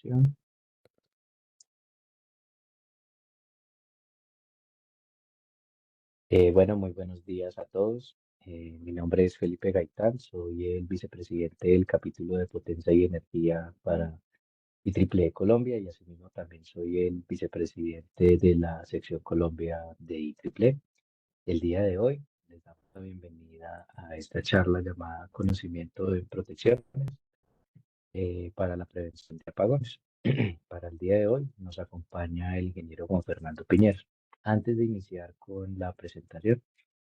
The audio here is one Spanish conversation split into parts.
Grabación. Bueno, muy buenos días a todos. Mi nombre es Felipe Gaitán, soy el vicepresidente del capítulo de Potencia y Energía para IEEE Colombia y asimismo también soy el vicepresidente de la sección Colombia de IEEE. El día de hoy les damos la bienvenida a esta charla llamada Conocimiento en Protección para la prevención de apagones. Para el día de hoy nos acompaña el ingeniero Juan Fernando Piñero. Antes de iniciar con la presentación,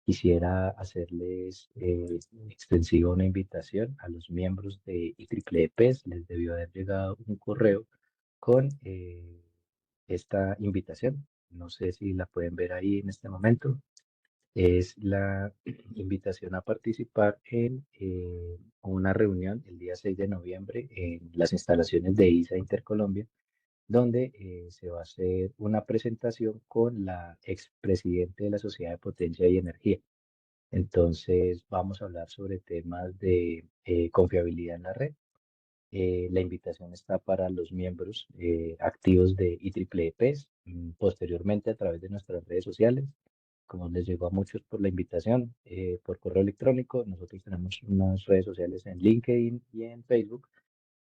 quisiera hacerles extensiva una invitación a los miembros de IEEE. Les debió haber llegado un correo con esta invitación. No sé si la pueden ver ahí en este momento. Es la invitación a participar en una reunión el día 6 de noviembre en las instalaciones de ISA Intercolombia, donde se va a hacer una presentación con la expresidente de la Sociedad de Potencia y Energía. Entonces, vamos a hablar sobre temas de confiabilidad en la red. La invitación está para los miembros activos de IEEE. Posteriormente, a través de nuestras redes sociales, como les llegó a muchos por la invitación, por correo electrónico, nosotros tenemos unas redes sociales en LinkedIn y en Facebook.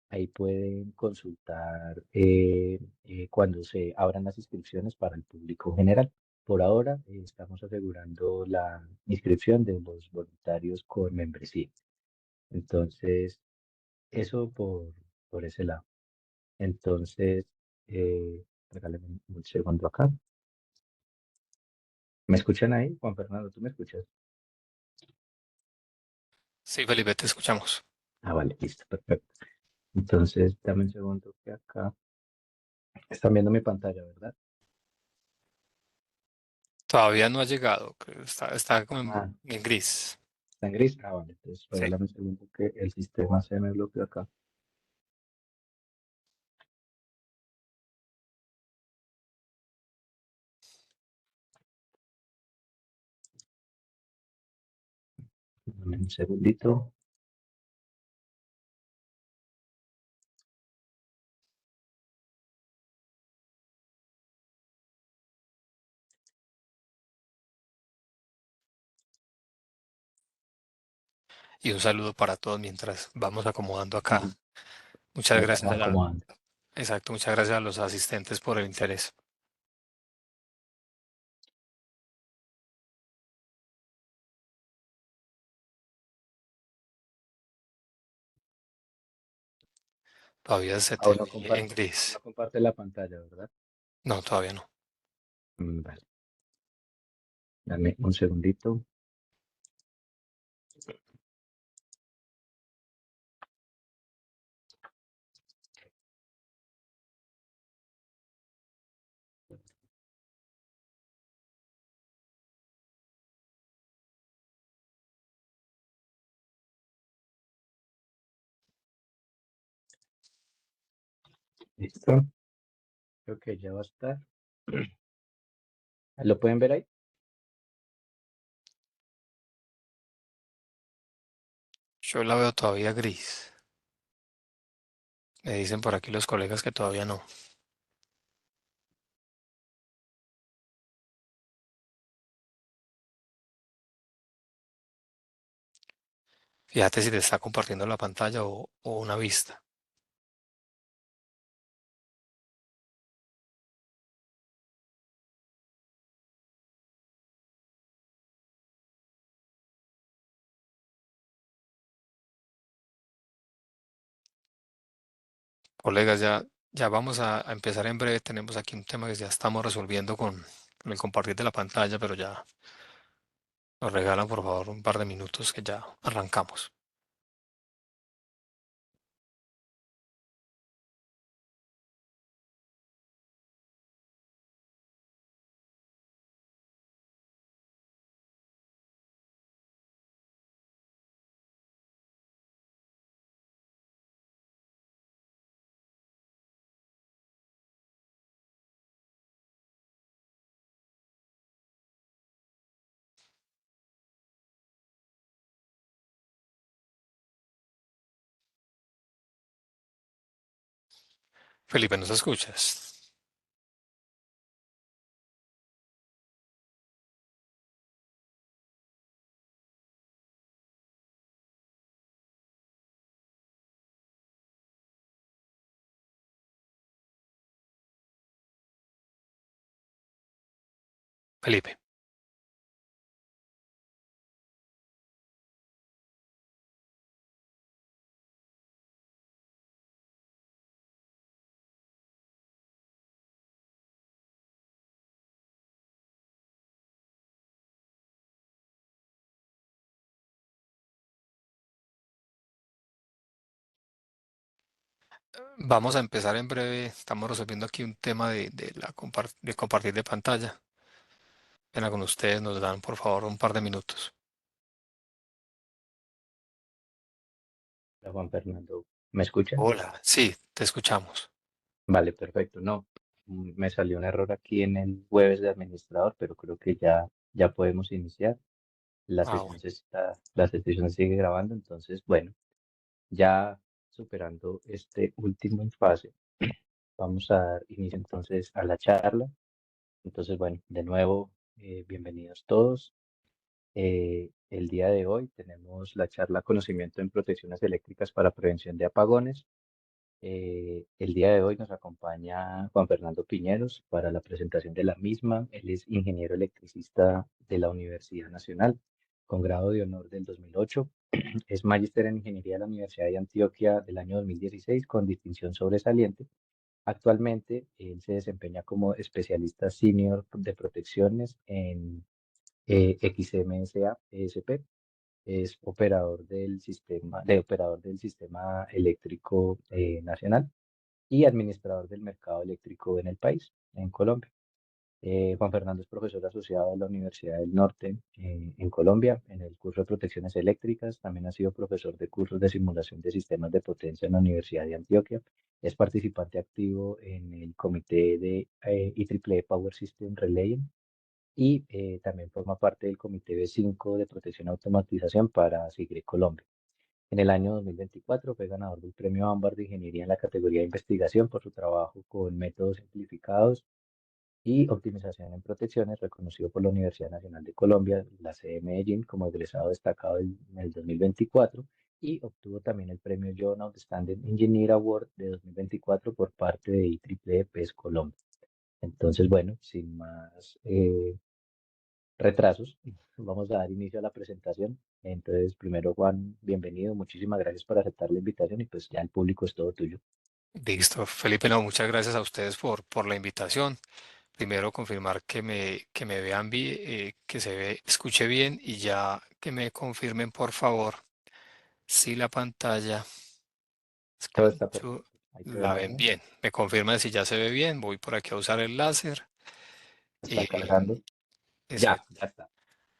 Ahí pueden consultar cuando se abran las inscripciones para el público general. Por ahora, estamos asegurando la inscripción de los voluntarios con membresía. Entonces, eso por ese lado. Entonces, regálame un segundo acá. ¿Me escuchan ahí? Juan Fernando, ¿tú me escuchas? Sí, Felipe, te escuchamos. Ah, vale, listo, perfecto. Entonces, dame un segundo que acá están viendo mi pantalla, ¿verdad? Todavía no ha llegado, creo, está como Ah, en gris. está en gris. Ah, vale, entonces Sí. regálame un segundo que el sistema se me bloqueó acá. Dame un segundito. Y un saludo para todos mientras vamos acomodando acá. Ujú. Muchas Ya gracias estamos acomodando. exacto, muchas gracias a los asistentes por el interés. Todavía se te Aún no ve en comparte, gris. no comparte la pantalla, ¿verdad? No, todavía no. Vale, dame un segundito. Listo. Creo que ya va a estar. ¿Lo pueden ver ahí? Yo la veo todavía gris. Me dicen por aquí los colegas que todavía no. Fíjate si te está compartiendo la pantalla o una vista. Colegas, ya vamos a empezar en breve. Tenemos aquí un tema que ya estamos resolviendo con el compartir de la pantalla, pero ya nos regalan por favor un par de minutos que ya arrancamos. Felipe, ¿nos escuchas? Felipe, vamos a empezar en breve. Estamos resolviendo aquí un tema de compartir de pantalla. Pena con ustedes, nos dan por favor un par de minutos. Hola, Juan Fernando, ¿me escucha? Hola, sí, te escuchamos. Vale, perfecto. No, me salió un error aquí en el jueves de administrador, pero creo que ya podemos iniciar. Ah, bueno. La sesión se sigue grabando, entonces, bueno, ya superando este último impasse, vamos a dar inicio entonces a la charla. Entonces, bueno, de nuevo, bienvenidos todos. El día de hoy tenemos la charla Conocimiento en Protecciones Eléctricas para Prevención de Apagones. El día de hoy nos acompaña Juan Fernando Piñeros para la presentación de la misma. Él es ingeniero electricista de la Universidad Nacional con grado de honor del 2008. Es magíster en ingeniería de la Universidad de Antioquia del año 2016 con distinción sobresaliente. Actualmente él se desempeña como especialista senior de protecciones en XMSA ESP. Es operador del sistema eléctrico nacional y administrador del mercado eléctrico en el país, en Colombia. Juan Fernando es profesor asociado de la Universidad del Norte en Colombia en el curso de protecciones eléctricas. También ha sido profesor de cursos de simulación de sistemas de potencia en la Universidad de Antioquia. Es participante activo en el comité de IEEE Power System Relaying y también forma parte del comité B5 de protección y automatización para SIGRE Colombia. En el año 2024 fue ganador del premio Ámbar de Ingeniería en la categoría de investigación por su trabajo con métodos simplificados y optimización en protecciones, reconocido por la Universidad Nacional de Colombia, la sede de Medellín, como egresado destacado en el 2024 y obtuvo también el premio John Outstanding Engineer Award de 2024 por parte de IEEE PES Colombia. Entonces, bueno, sin más retrasos, vamos a dar inicio a la presentación. Entonces, primero, Juan, bienvenido, muchísimas gracias por aceptar la invitación y pues ya el público es todo tuyo. Listo, Felipe, no, muchas gracias a ustedes por la invitación. Primero confirmar que me vean bien, que escuche bien y ya que me confirmen por favor si la pantalla, Todo está escucho, perfecto, ahí todo en la ven orden, bien. Me confirman si ya se ve bien. Voy por aquí a usar el láser. está Eh, cargando, exacto. ya está.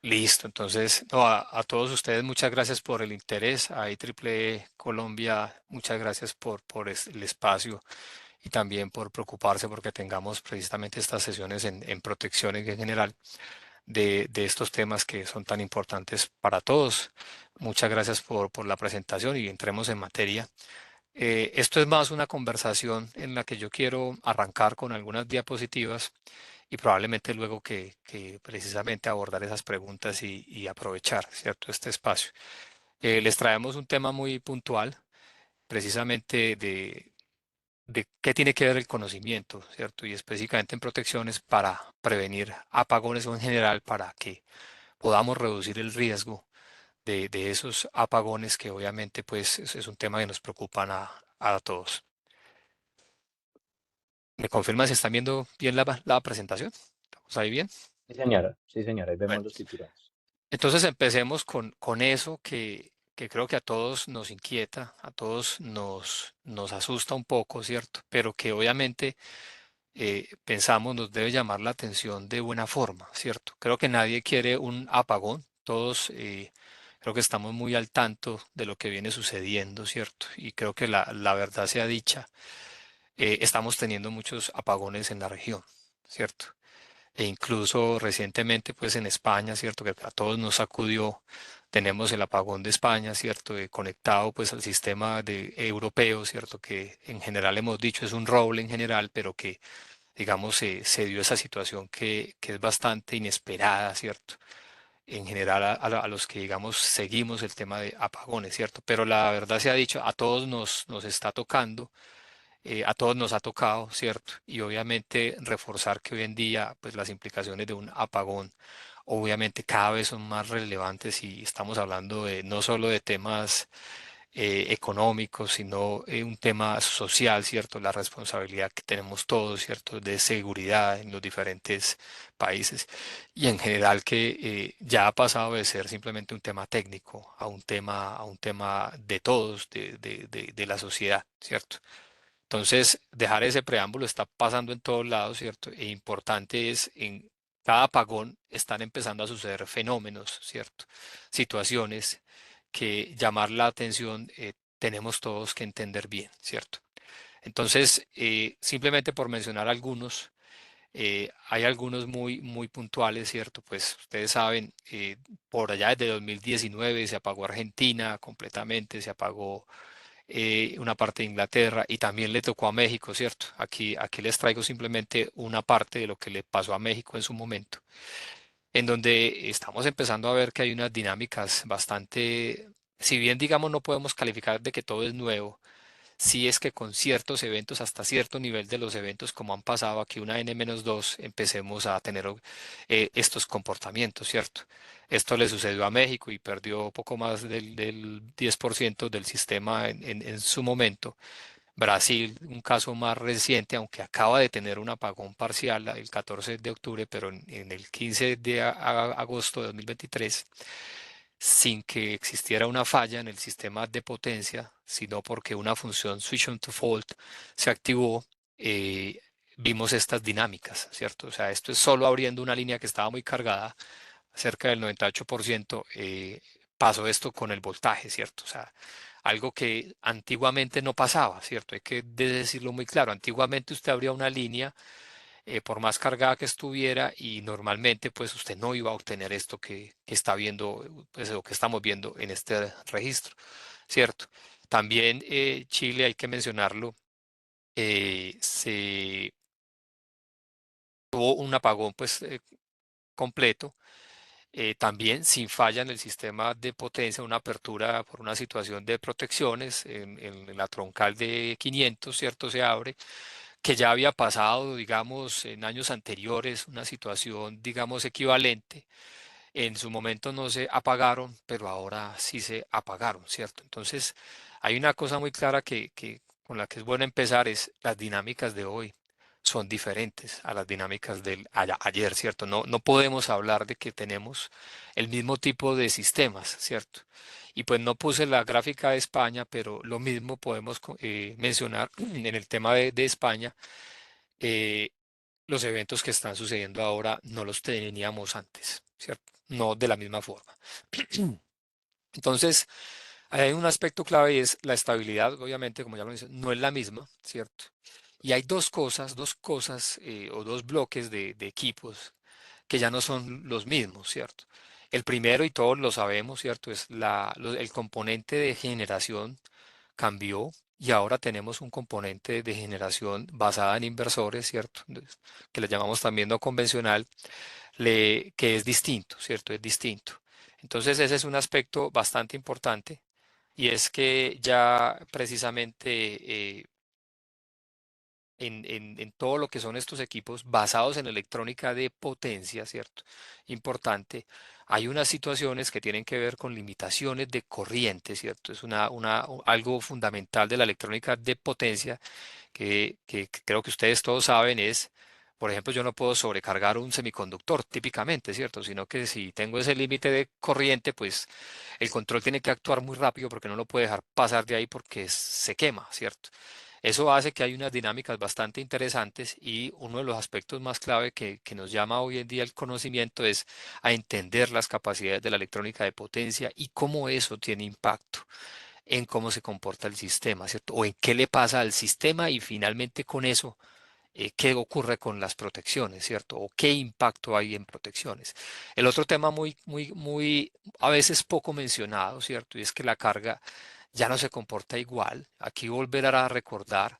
Listo. Entonces, no, a todos ustedes muchas gracias por el interés. A IEEE Colombia, muchas gracias por el espacio y también por preocuparse porque tengamos precisamente estas sesiones en protección en general de estos temas que son tan importantes para todos. Muchas gracias por la presentación y entremos en materia. Esto es más una conversación en la que yo quiero arrancar con algunas diapositivas y probablemente luego que precisamente abordar esas preguntas y aprovechar, ¿cierto?, este espacio. Les traemos un tema muy puntual, precisamente de qué tiene que ver el conocimiento, ¿cierto? Y específicamente en protecciones para prevenir apagones o en general para que podamos reducir el riesgo de esos apagones que obviamente pues es un tema que nos preocupan a todos. ¿Me confirma si están viendo bien la presentación? ¿Estamos ahí bien? Sí señora, ahí Bueno, vemos los titulares. entonces empecemos con eso que creo que a todos nos inquieta, a todos nos asusta un poco, ¿cierto? Pero que obviamente pensamos nos debe llamar la atención de buena forma, ¿cierto? Creo que nadie quiere un apagón, todos creo que estamos muy al tanto de lo que viene sucediendo, ¿cierto? Y creo que la verdad sea dicha, estamos teniendo muchos apagones en la región, ¿cierto? E incluso recientemente, pues en España, ¿cierto? Que a todos nos sacudió tenemos el apagón de España, ¿cierto? Conectado pues al sistema europeo, ¿cierto? Que en general hemos dicho es un roble en general, pero que digamos se dio esa situación que es bastante inesperada, ¿cierto? En general a los que digamos seguimos el tema de apagones, ¿cierto? Pero la verdad se ha dicho, a todos nos está tocando, a todos nos ha tocado, ¿cierto? Y obviamente reforzar que hoy en día, pues las implicaciones de un apagón, obviamente cada vez son más relevantes y estamos hablando de no solo de temas económicos, sino un tema social, ¿cierto? La responsabilidad que tenemos todos, ¿cierto? De seguridad en los diferentes países y en general que ya ha pasado de ser simplemente un tema técnico a un tema de todos, de la sociedad, ¿cierto? Entonces, dejar ese preámbulo está pasando en todos lados, ¿cierto? E importante es en cada apagón están empezando a suceder fenómenos, ¿cierto? Situaciones que llamar la atención tenemos todos que entender bien, ¿cierto? Entonces, simplemente por mencionar algunos, hay algunos muy puntuales, ¿cierto? Pues ustedes saben, por allá desde 2019 se apagó Argentina completamente, se apagó una parte de Inglaterra y también le tocó a México, ¿cierto? Aquí les traigo simplemente una parte de lo que le pasó a México en su momento, en donde estamos empezando a ver que hay unas dinámicas bastante, si bien digamos no podemos calificar de que todo es nuevo, sí es que con ciertos eventos, hasta cierto nivel de los eventos, como han pasado aquí una N-2, empecemos a tener estos comportamientos, ¿cierto? Esto le sucedió a México y perdió poco más del 10% del sistema en su momento. Brasil, un caso más reciente, aunque acaba de tener un apagón parcial el 14 de octubre, pero en el 15 de agosto de 2023 sin que existiera una falla en el sistema de potencia, sino porque una función switch on to fault se activó, eh, vimos estas dinámicas, ¿cierto? O sea, esto es solo abriendo una línea que estaba muy cargada, cerca del 98%, pasó esto con el voltaje, ¿cierto? O sea, algo que antiguamente no pasaba, ¿cierto? Hay que decirlo muy claro. Antiguamente usted abría una línea por más cargada que estuviera y normalmente pues usted no iba a obtener esto que está viendo, pues lo que estamos viendo en este registro, ¿cierto? También Chile, hay que mencionarlo, se tuvo un apagón pues completo, también sin falla en el sistema de potencia, una apertura por una situación de protecciones en la troncal de 500, ¿cierto? Se abre que ya había pasado, digamos, en años anteriores, una situación, digamos, equivalente. En su momento no se apagaron, pero ahora sí se apagaron, ¿cierto? Entonces, hay una cosa muy clara con la que es bueno empezar, es las dinámicas de hoy son diferentes a las dinámicas del ayer, ¿cierto? No podemos hablar de que tenemos el mismo tipo de sistemas, ¿cierto? Y pues no puse la gráfica de España, pero lo mismo podemos mencionar en el tema de España. eh, los eventos que están sucediendo ahora no los teníamos antes, ¿cierto? No de la misma forma. Entonces, hay un aspecto clave y es la estabilidad, obviamente, como ya lo dice, no es la misma, ¿cierto? Y hay dos cosas o dos bloques de equipos que ya no son los mismos, ¿cierto? El primero, y todos lo sabemos, ¿cierto? Es el componente de generación cambió y ahora tenemos un componente de generación basada en inversores, ¿cierto? Que le llamamos también no convencional, que es distinto, ¿cierto? Es distinto. Entonces ese es un aspecto bastante importante y es que ya precisamente en todo lo que son estos equipos basados en electrónica de potencia, ¿cierto? Importante. Hay unas situaciones que tienen que ver con limitaciones de corriente, ¿cierto? Es algo fundamental de la electrónica de potencia que creo que ustedes todos saben es, por ejemplo, yo no puedo sobrecargar un semiconductor típicamente, ¿cierto? Sino que si tengo ese límite de corriente, pues el control tiene que actuar muy rápido porque no lo puede dejar pasar de ahí porque se quema, ¿cierto? Eso hace que hay unas dinámicas bastante interesantes y uno de los aspectos más clave que nos llama hoy en día el conocimiento es a entender las capacidades de la electrónica de potencia y cómo eso tiene impacto en cómo se comporta el sistema, ¿cierto? O en qué le pasa al sistema y finalmente con eso qué ocurre con las protecciones, ¿cierto? O qué impacto hay en protecciones. El otro tema muy, a veces poco mencionado, ¿cierto? Y es que la carga ya no se comporta igual. Aquí volver a recordar,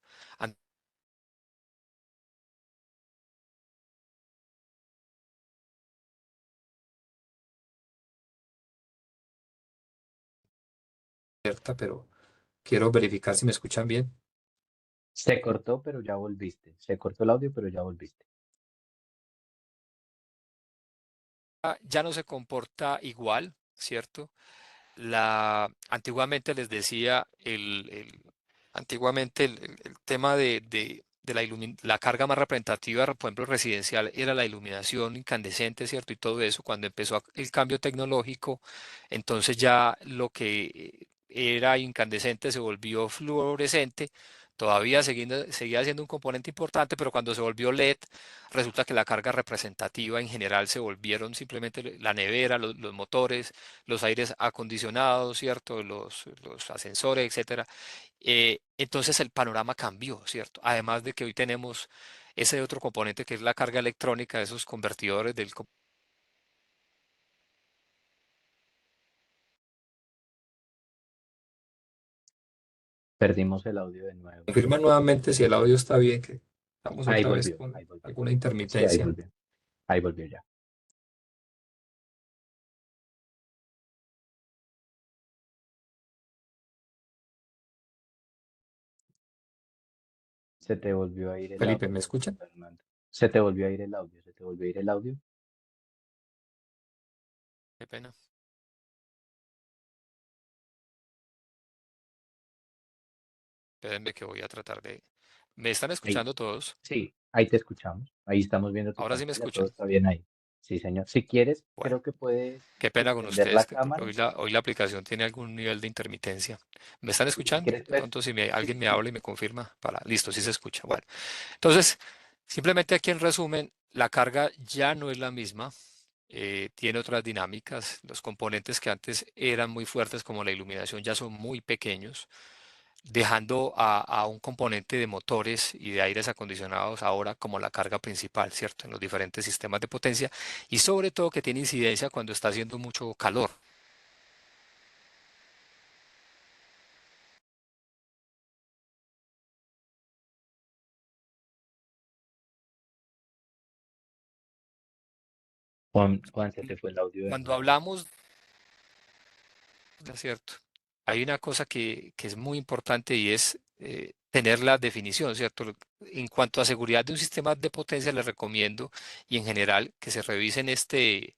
pero quiero verificar si me escuchan bien. Se cortó, pero ya volviste. Se cortó el audio, pero ya volviste. Ya no se comporta igual, ¿cierto? Antiguamente les decía, antiguamente el tema de la carga más representativa, por ejemplo, residencial, era la iluminación incandescente, ¿cierto? Y todo eso, cuando empezó el cambio tecnológico, entonces ya lo que era incandescente se volvió fluorescente. Todavía seguía siendo un componente importante, pero cuando se volvió LED, resulta que la carga representativa en general se volvieron simplemente la nevera, los motores, los aires acondicionados, ¿cierto? Los ascensores, etcétera. Entonces el panorama cambió, ¿cierto? Además de que hoy tenemos ese otro componente que es la carga electrónica, esos convertidores Perdimos el audio de nuevo. confirma nuevamente si el audio está bien, que estamos Ahí otra vez volvió, con ahí volvió. alguna Sí, ahí intermitencia. volvió. Ahí volvió ya. Se te volvió a ir el Felipe, ¿me audio, escuchan? Fernando. Se te volvió a ir el audio, se te volvió a ir el audio. Qué pena. Espérenme que voy a tratar de... ¿Me están Ahí, escuchando todos? sí, ahí te escuchamos. Ahí estamos viendo tu Ahora sí me pantalla, todo escuchan. está bien ahí. Sí, señor. Si quieres, Bueno, creo que puedes qué pena con suspender ustedes, la porque cámara. hoy la aplicación tiene algún nivel de intermitencia. ¿Me están Sí, si escuchando? quieres, De pues, pronto, si sí, alguien me sí. habla y me confirma, para, listo, sí se escucha. Bueno, entonces, simplemente aquí en resumen, la carga ya no es la misma, tiene otras dinámicas. Los componentes que antes eran muy fuertes, como la iluminación, ya son muy pequeños, dejando a un componente de motores y de aires acondicionados ahora como la carga principal, ¿cierto? En los diferentes sistemas de potencia y sobre todo que tiene incidencia cuando está haciendo mucho calor. Juan, se te fue el audio de Cuando nuevo. hablamos, ¿no es cierto? Hay una cosa que es muy importante y es tener la definición, ¿cierto? En cuanto a seguridad de un sistema de potencia, les recomiendo y en general que se revisen este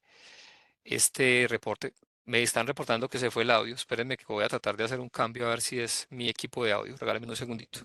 reporte. Me están reportando que se fue el audio. Espérenme que voy a tratar de hacer un cambio a ver si es mi equipo de audio. Regálenme un segundito.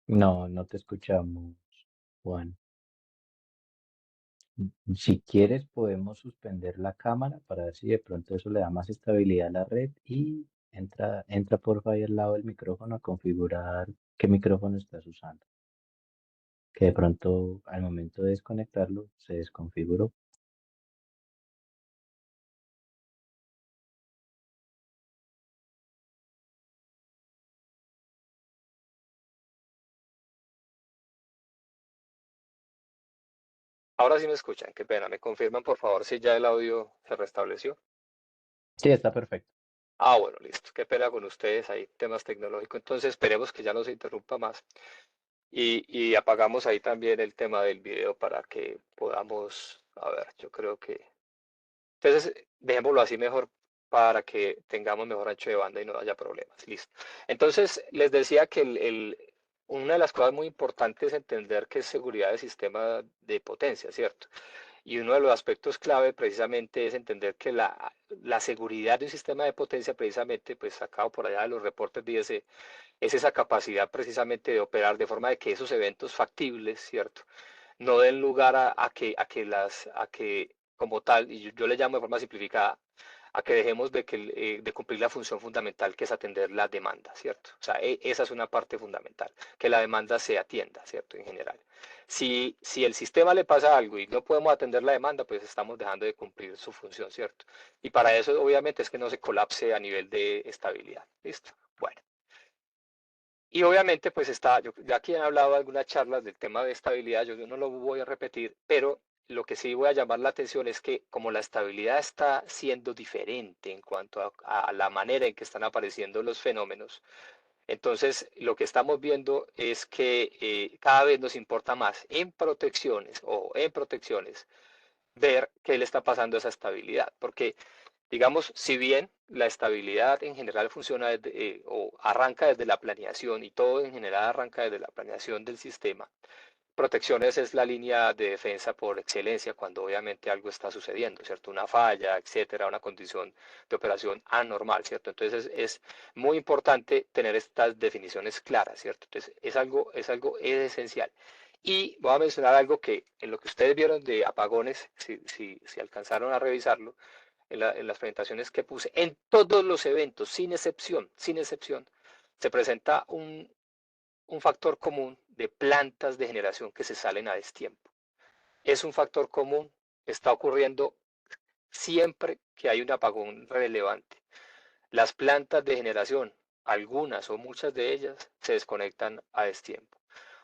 No, no te escuchamos, Juan. Si quieres, podemos suspender la cámara para ver si de pronto eso le da más estabilidad a la red y entra porfa ahí al lado del micrófono a configurar qué micrófono estás usando. Que de pronto al momento de desconectarlo se desconfiguró. Ahora sí me escuchan, qué pena. ¿Me confirman, por favor, si ya el audio se restableció? Sí, está perfecto. Ah, bueno, listo. Qué pena con ustedes. Hay temas tecnológicos. Entonces esperemos que ya no se interrumpa más. Y apagamos ahí también el tema del video para que podamos, a ver, yo creo que... Entonces, dejémoslo así mejor para que tengamos mejor ancho de banda y no haya problemas. Listo. Entonces, les decía que una de las cosas muy importantes es entender que es seguridad del sistema de potencia, ¿cierto? Y uno de los aspectos clave precisamente es entender que la seguridad de un sistema de potencia precisamente, pues sacado por allá de los reportes de IEC, es esa capacidad precisamente de operar de forma de que esos eventos factibles, ¿cierto? No den lugar a que como tal, y yo le llamo de forma simplificada, a que dejemos de cumplir la función fundamental que es atender la demanda, ¿cierto? O sea, esa es una parte fundamental, que la demanda se atienda, ¿cierto? En general. Si el sistema le pasa algo y no podemos atender la demanda, pues estamos dejando de cumplir su función, ¿cierto? Y para eso, obviamente, es que no se colapse a nivel de estabilidad. ¿Listo? Bueno. Y obviamente, pues está, yo ya aquí he hablado de algunas charlas del tema de estabilidad, yo no lo voy a repetir, pero lo que sí voy a llamar la atención es que como la estabilidad está siendo diferente en cuanto a la manera en que están apareciendo los fenómenos, entonces lo que estamos viendo es que cada vez nos importa más en protecciones ver qué le está pasando a esa estabilidad, porque digamos, si bien la estabilidad en general funciona o arranca desde la planeación y todo en general arranca desde la planeación del sistema, protecciones es la línea de defensa por excelencia cuando obviamente algo está sucediendo, ¿cierto? Una falla, etcétera, una condición de operación anormal, ¿cierto? Entonces es muy importante tener estas definiciones claras, ¿cierto? Entonces es esencial. Y voy a mencionar algo que en lo que ustedes vieron de apagones, si alcanzaron a revisarlo, en las presentaciones que puse, en todos los eventos, sin excepción, se presenta un factor común de plantas de generación que se salen a destiempo. Es un factor común, está ocurriendo siempre que hay un apagón relevante. Las plantas de generación, algunas o muchas de ellas, se desconectan a destiempo.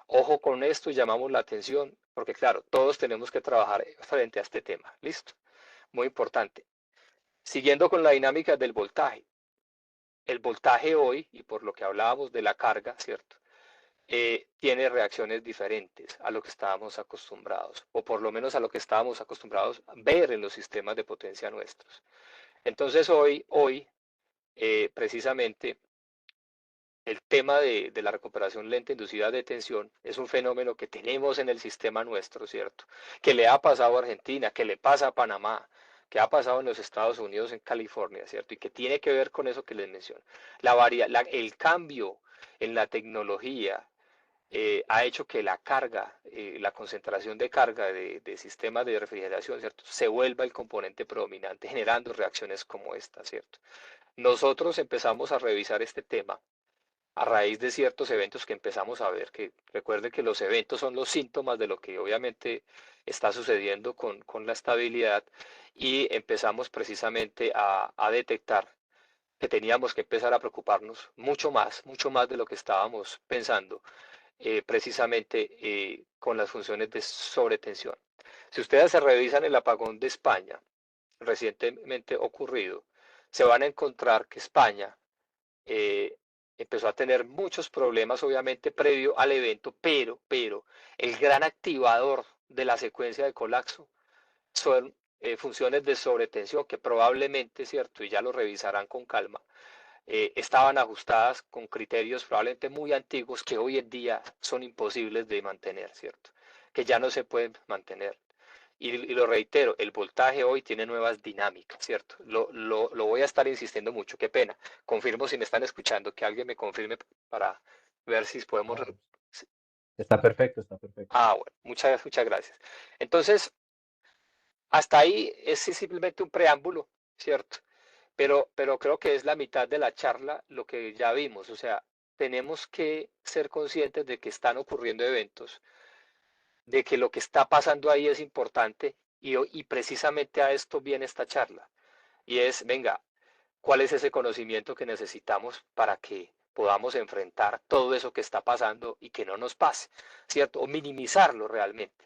Ojo con esto y llamamos la atención, porque claro, todos tenemos que trabajar frente a este tema. Listo. Muy importante. Siguiendo con la dinámica del voltaje. El voltaje hoy, y por lo que hablábamos de la carga, ¿cierto? Tiene reacciones diferentes a lo que estábamos acostumbrados, o por lo menos a lo que estábamos acostumbrados a ver en los sistemas de potencia nuestros. Entonces precisamente, el tema de la recuperación lenta inducida de tensión es un fenómeno que tenemos en el sistema nuestro, ¿cierto? Que le ha pasado a Argentina, que le pasa a Panamá, que ha pasado en los Estados Unidos, en California, ¿cierto? Y que tiene que ver con eso que les menciono. El cambio en la tecnología ha hecho que la carga, la concentración de carga de sistemas de refrigeración, ¿cierto? Se vuelva el componente predominante, generando reacciones como esta, ¿cierto? Nosotros empezamos a revisar este tema a raíz de ciertos eventos que empezamos a ver, que recuerden que los eventos son los síntomas de lo que obviamente está sucediendo con la estabilidad y empezamos precisamente a detectar que teníamos que empezar a preocuparnos mucho más de lo que estábamos pensando, precisamente con las funciones de sobretensión. Si ustedes se revisan el apagón de España recientemente ocurrido, se van a encontrar que España eh, empezó a tener muchos problemas, obviamente, previo al evento, pero el gran activador de la secuencia de colapso son funciones de sobretensión que probablemente, ¿cierto? Y ya lo revisarán con calma, estaban ajustadas con criterios probablemente muy antiguos que hoy en día son imposibles de mantener, ¿cierto? Que ya no se pueden mantener. Y lo reitero, el voltaje hoy tiene nuevas dinámicas, ¿cierto? Lo voy a estar insistiendo mucho, qué pena. Confirmo si me están escuchando, que alguien me confirme para ver si podemos... No, está perfecto, está perfecto. Ah, bueno, muchas gracias. Entonces, hasta ahí es simplemente un preámbulo, ¿cierto? Pero creo que es la mitad de la charla lo que ya vimos, o sea, tenemos que ser conscientes de que están ocurriendo eventos, de que lo que está pasando ahí es importante y precisamente a esto viene esta charla. Y es, venga, ¿cuál es ese conocimiento que necesitamos para que podamos enfrentar todo eso que está pasando y que no nos pase, ¿cierto? O minimizarlo realmente.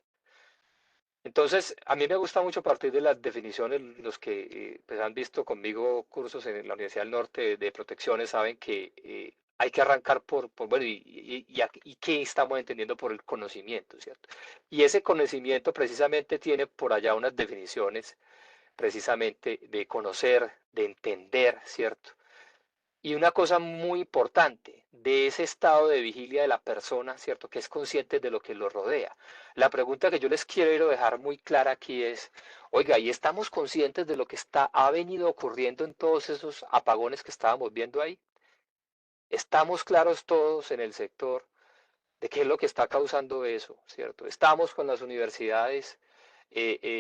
Entonces, a mí me gusta mucho partir de las definiciones, los que pues han visto conmigo cursos en la Universidad del Norte de protecciones saben que hay que arrancar bueno, y qué estamos entendiendo por el conocimiento, ¿cierto? Y ese conocimiento precisamente tiene por allá unas definiciones precisamente de conocer, de entender, ¿cierto? Y una cosa muy importante de ese estado de vigilia de la persona, ¿cierto? Que es consciente de lo que lo rodea. La pregunta que yo les quiero dejar muy clara aquí es, oiga, ¿y estamos conscientes de lo que ha venido ocurriendo en todos esos apagones que estábamos viendo ahí? ¿Estamos claros todos en el sector de qué es lo que está causando eso, ¿cierto? Estamos con las universidades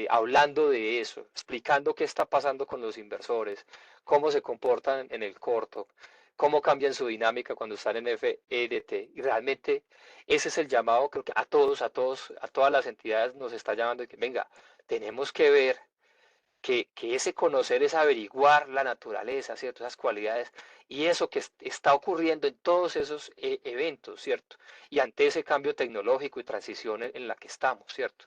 hablando de eso, explicando qué está pasando con los inversores, cómo se comportan en el corto, cómo cambian su dinámica cuando están en FEDT. Y realmente ese es el llamado, creo que a todas las entidades nos está llamando de que, venga, tenemos que ver que ese conocer es averiguar la naturaleza, ¿cierto? Esas cualidades y eso que está ocurriendo en todos esos eventos, ¿cierto? Y ante ese cambio tecnológico y transición en la que estamos, ¿cierto?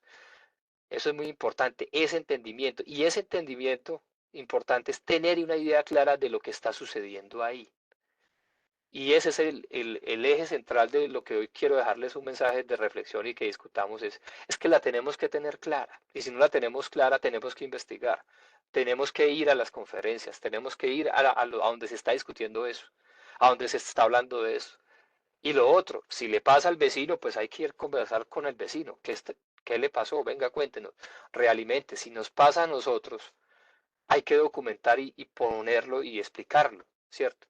Eso es muy importante, ese entendimiento. Y ese entendimiento importante es tener una idea clara de lo que está sucediendo ahí. Y ese es el eje central de lo que hoy quiero dejarles un mensaje de reflexión y que discutamos es que la tenemos que tener clara. Y si no la tenemos clara, tenemos que investigar. Tenemos que ir a las conferencias, tenemos que ir a donde se está discutiendo eso, a donde se está hablando de eso. Y lo otro, si le pasa al vecino, pues hay que ir a conversar con el vecino. ¿Qué le pasó? Venga, cuéntenos. Realmente, si nos pasa a nosotros, hay que documentar y ponerlo y explicarlo, ¿cierto?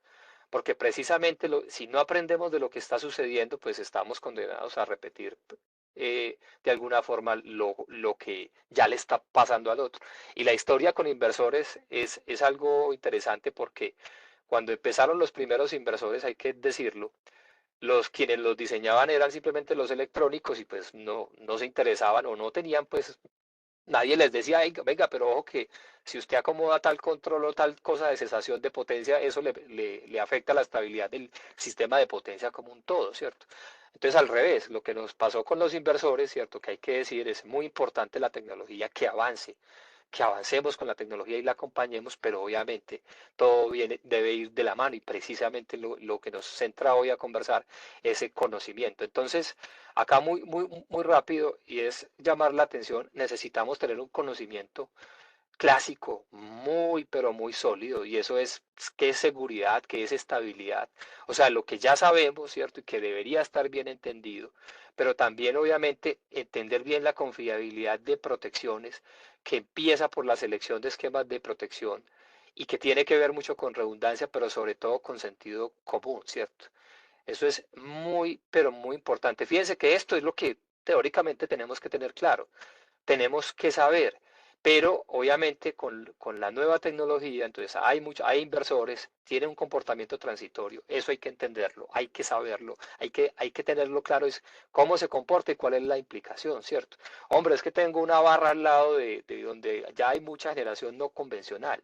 Porque precisamente si no aprendemos de lo que está sucediendo, pues estamos condenados a repetir de alguna forma lo que ya le está pasando al otro. Y la historia con inversores es algo interesante porque cuando empezaron los primeros inversores, hay que decirlo, quienes los diseñaban eran simplemente los electrónicos y pues no se interesaban o no tenían pues nadie les decía, venga, venga, pero ojo que si usted acomoda tal control o tal cosa de cesación de potencia, eso le afecta la estabilidad del sistema de potencia como un todo, ¿cierto? Entonces, al revés, lo que nos pasó con los inversores, ¿cierto? Que hay que decir, es muy importante la tecnología que avancemos con la tecnología y la acompañemos, pero obviamente todo debe ir de la mano y precisamente lo que nos centra hoy a conversar es el conocimiento. Entonces, acá muy rápido y es llamar la atención, necesitamos tener un conocimiento clásico, pero muy sólido, y eso es qué es seguridad, qué es estabilidad, o sea, lo que ya sabemos, ¿cierto? Y que debería estar bien entendido, pero también obviamente entender bien la confiabilidad de protecciones, que empieza por la selección de esquemas de protección y que tiene que ver mucho con redundancia, pero sobre todo con sentido común, ¿cierto? Eso es pero muy importante. Fíjense que esto es lo que teóricamente tenemos que tener claro, tenemos que saber, pero obviamente con la nueva tecnología, entonces hay inversores, tienen un comportamiento transitorio, eso hay que entenderlo, hay que saberlo, hay que tenerlo claro, es cómo se comporta y cuál es la implicación, ¿cierto? Hombre, es que tengo una barra al lado de donde ya hay mucha generación no convencional.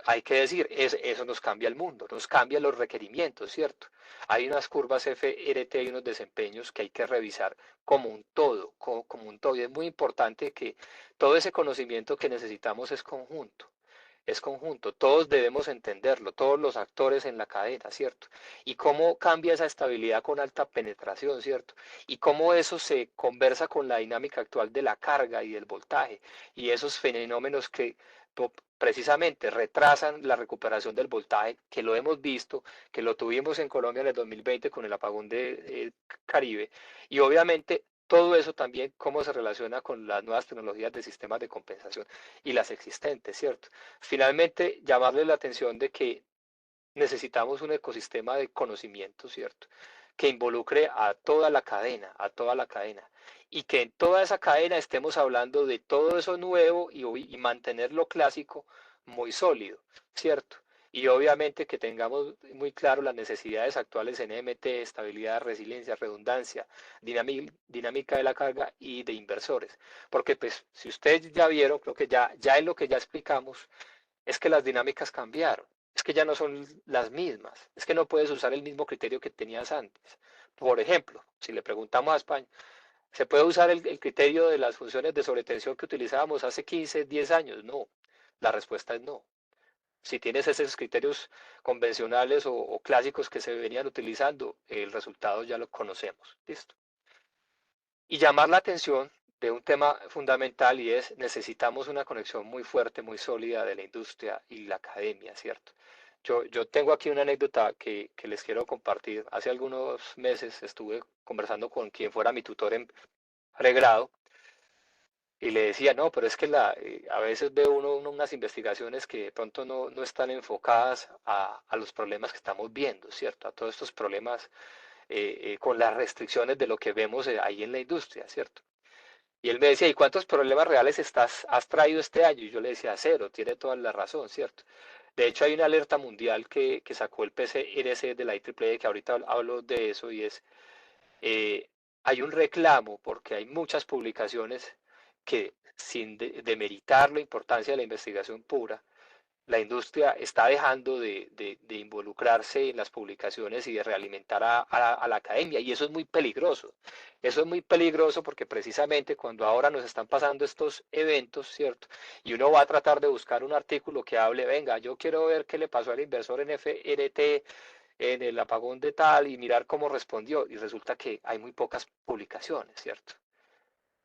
Hay que decir, eso nos cambia el mundo, nos cambia los requerimientos, ¿cierto? Hay unas curvas FRT y unos desempeños que hay que revisar como un todo, como un todo. Y es muy importante que todo ese conocimiento que necesitamos es conjunto, todos debemos entenderlo, todos los actores en la cadena, ¿cierto? Y cómo cambia esa estabilidad con alta penetración, ¿cierto? Y cómo eso se conversa con la dinámica actual de la carga y del voltaje, y esos fenómenos que precisamente retrasan la recuperación del voltaje, que lo hemos visto, que lo tuvimos en Colombia en el 2020 con el apagón de Caribe, y obviamente todo eso también cómo se relaciona con las nuevas tecnologías de sistemas de compensación y las existentes, ¿cierto? Finalmente, llamarle la atención de que necesitamos un ecosistema de conocimiento, ¿cierto? Que involucre a toda la cadena, y que en toda esa cadena estemos hablando de todo eso nuevo y mantener lo clásico muy sólido, ¿cierto? Y obviamente que tengamos muy claro las necesidades actuales en MT, estabilidad, resiliencia, redundancia, dinámica de la carga y de inversores. Porque pues si ustedes ya vieron, creo que ya en lo que ya explicamos, es que las dinámicas cambiaron, es que ya no son las mismas, es que no puedes usar el mismo criterio que tenías antes. Por ejemplo, si le preguntamos a España, ¿se puede usar el criterio de las funciones de sobretensión que utilizábamos hace 15, 10 años? No, la respuesta es no. Si tienes esos criterios convencionales o clásicos que se venían utilizando, el resultado ya lo conocemos. Listo. Y llamar la atención de un tema fundamental y es necesitamos una conexión muy fuerte, muy sólida de la industria y la academia, ¿cierto? Yo tengo aquí una anécdota que les quiero compartir. Hace algunos meses estuve conversando con quien fuera mi tutor en pregrado y le decía, no, pero es que a veces ve uno unas investigaciones que de pronto no están enfocadas a los problemas que estamos viendo, ¿cierto? A todos estos problemas con las restricciones de lo que vemos ahí en la industria, ¿cierto? Y él me decía, ¿y cuántos problemas reales has traído este año? Y yo le decía, cero, tiene toda la razón, ¿cierto? De hecho, hay una alerta mundial que sacó el PCRC de la IEEE, que ahorita hablo de eso, y es, eh, hay un reclamo porque hay muchas publicaciones que, sin demeritar la importancia de la investigación pura, la industria está dejando de involucrarse en las publicaciones y de realimentar a la academia, y eso es muy peligroso. Eso es muy peligroso porque precisamente cuando ahora nos están pasando estos eventos, ¿cierto? Y uno va a tratar de buscar un artículo que hable, venga, yo quiero ver qué le pasó al inversor en FRT en el apagón de tal y mirar cómo respondió, y resulta que hay muy pocas publicaciones, ¿cierto?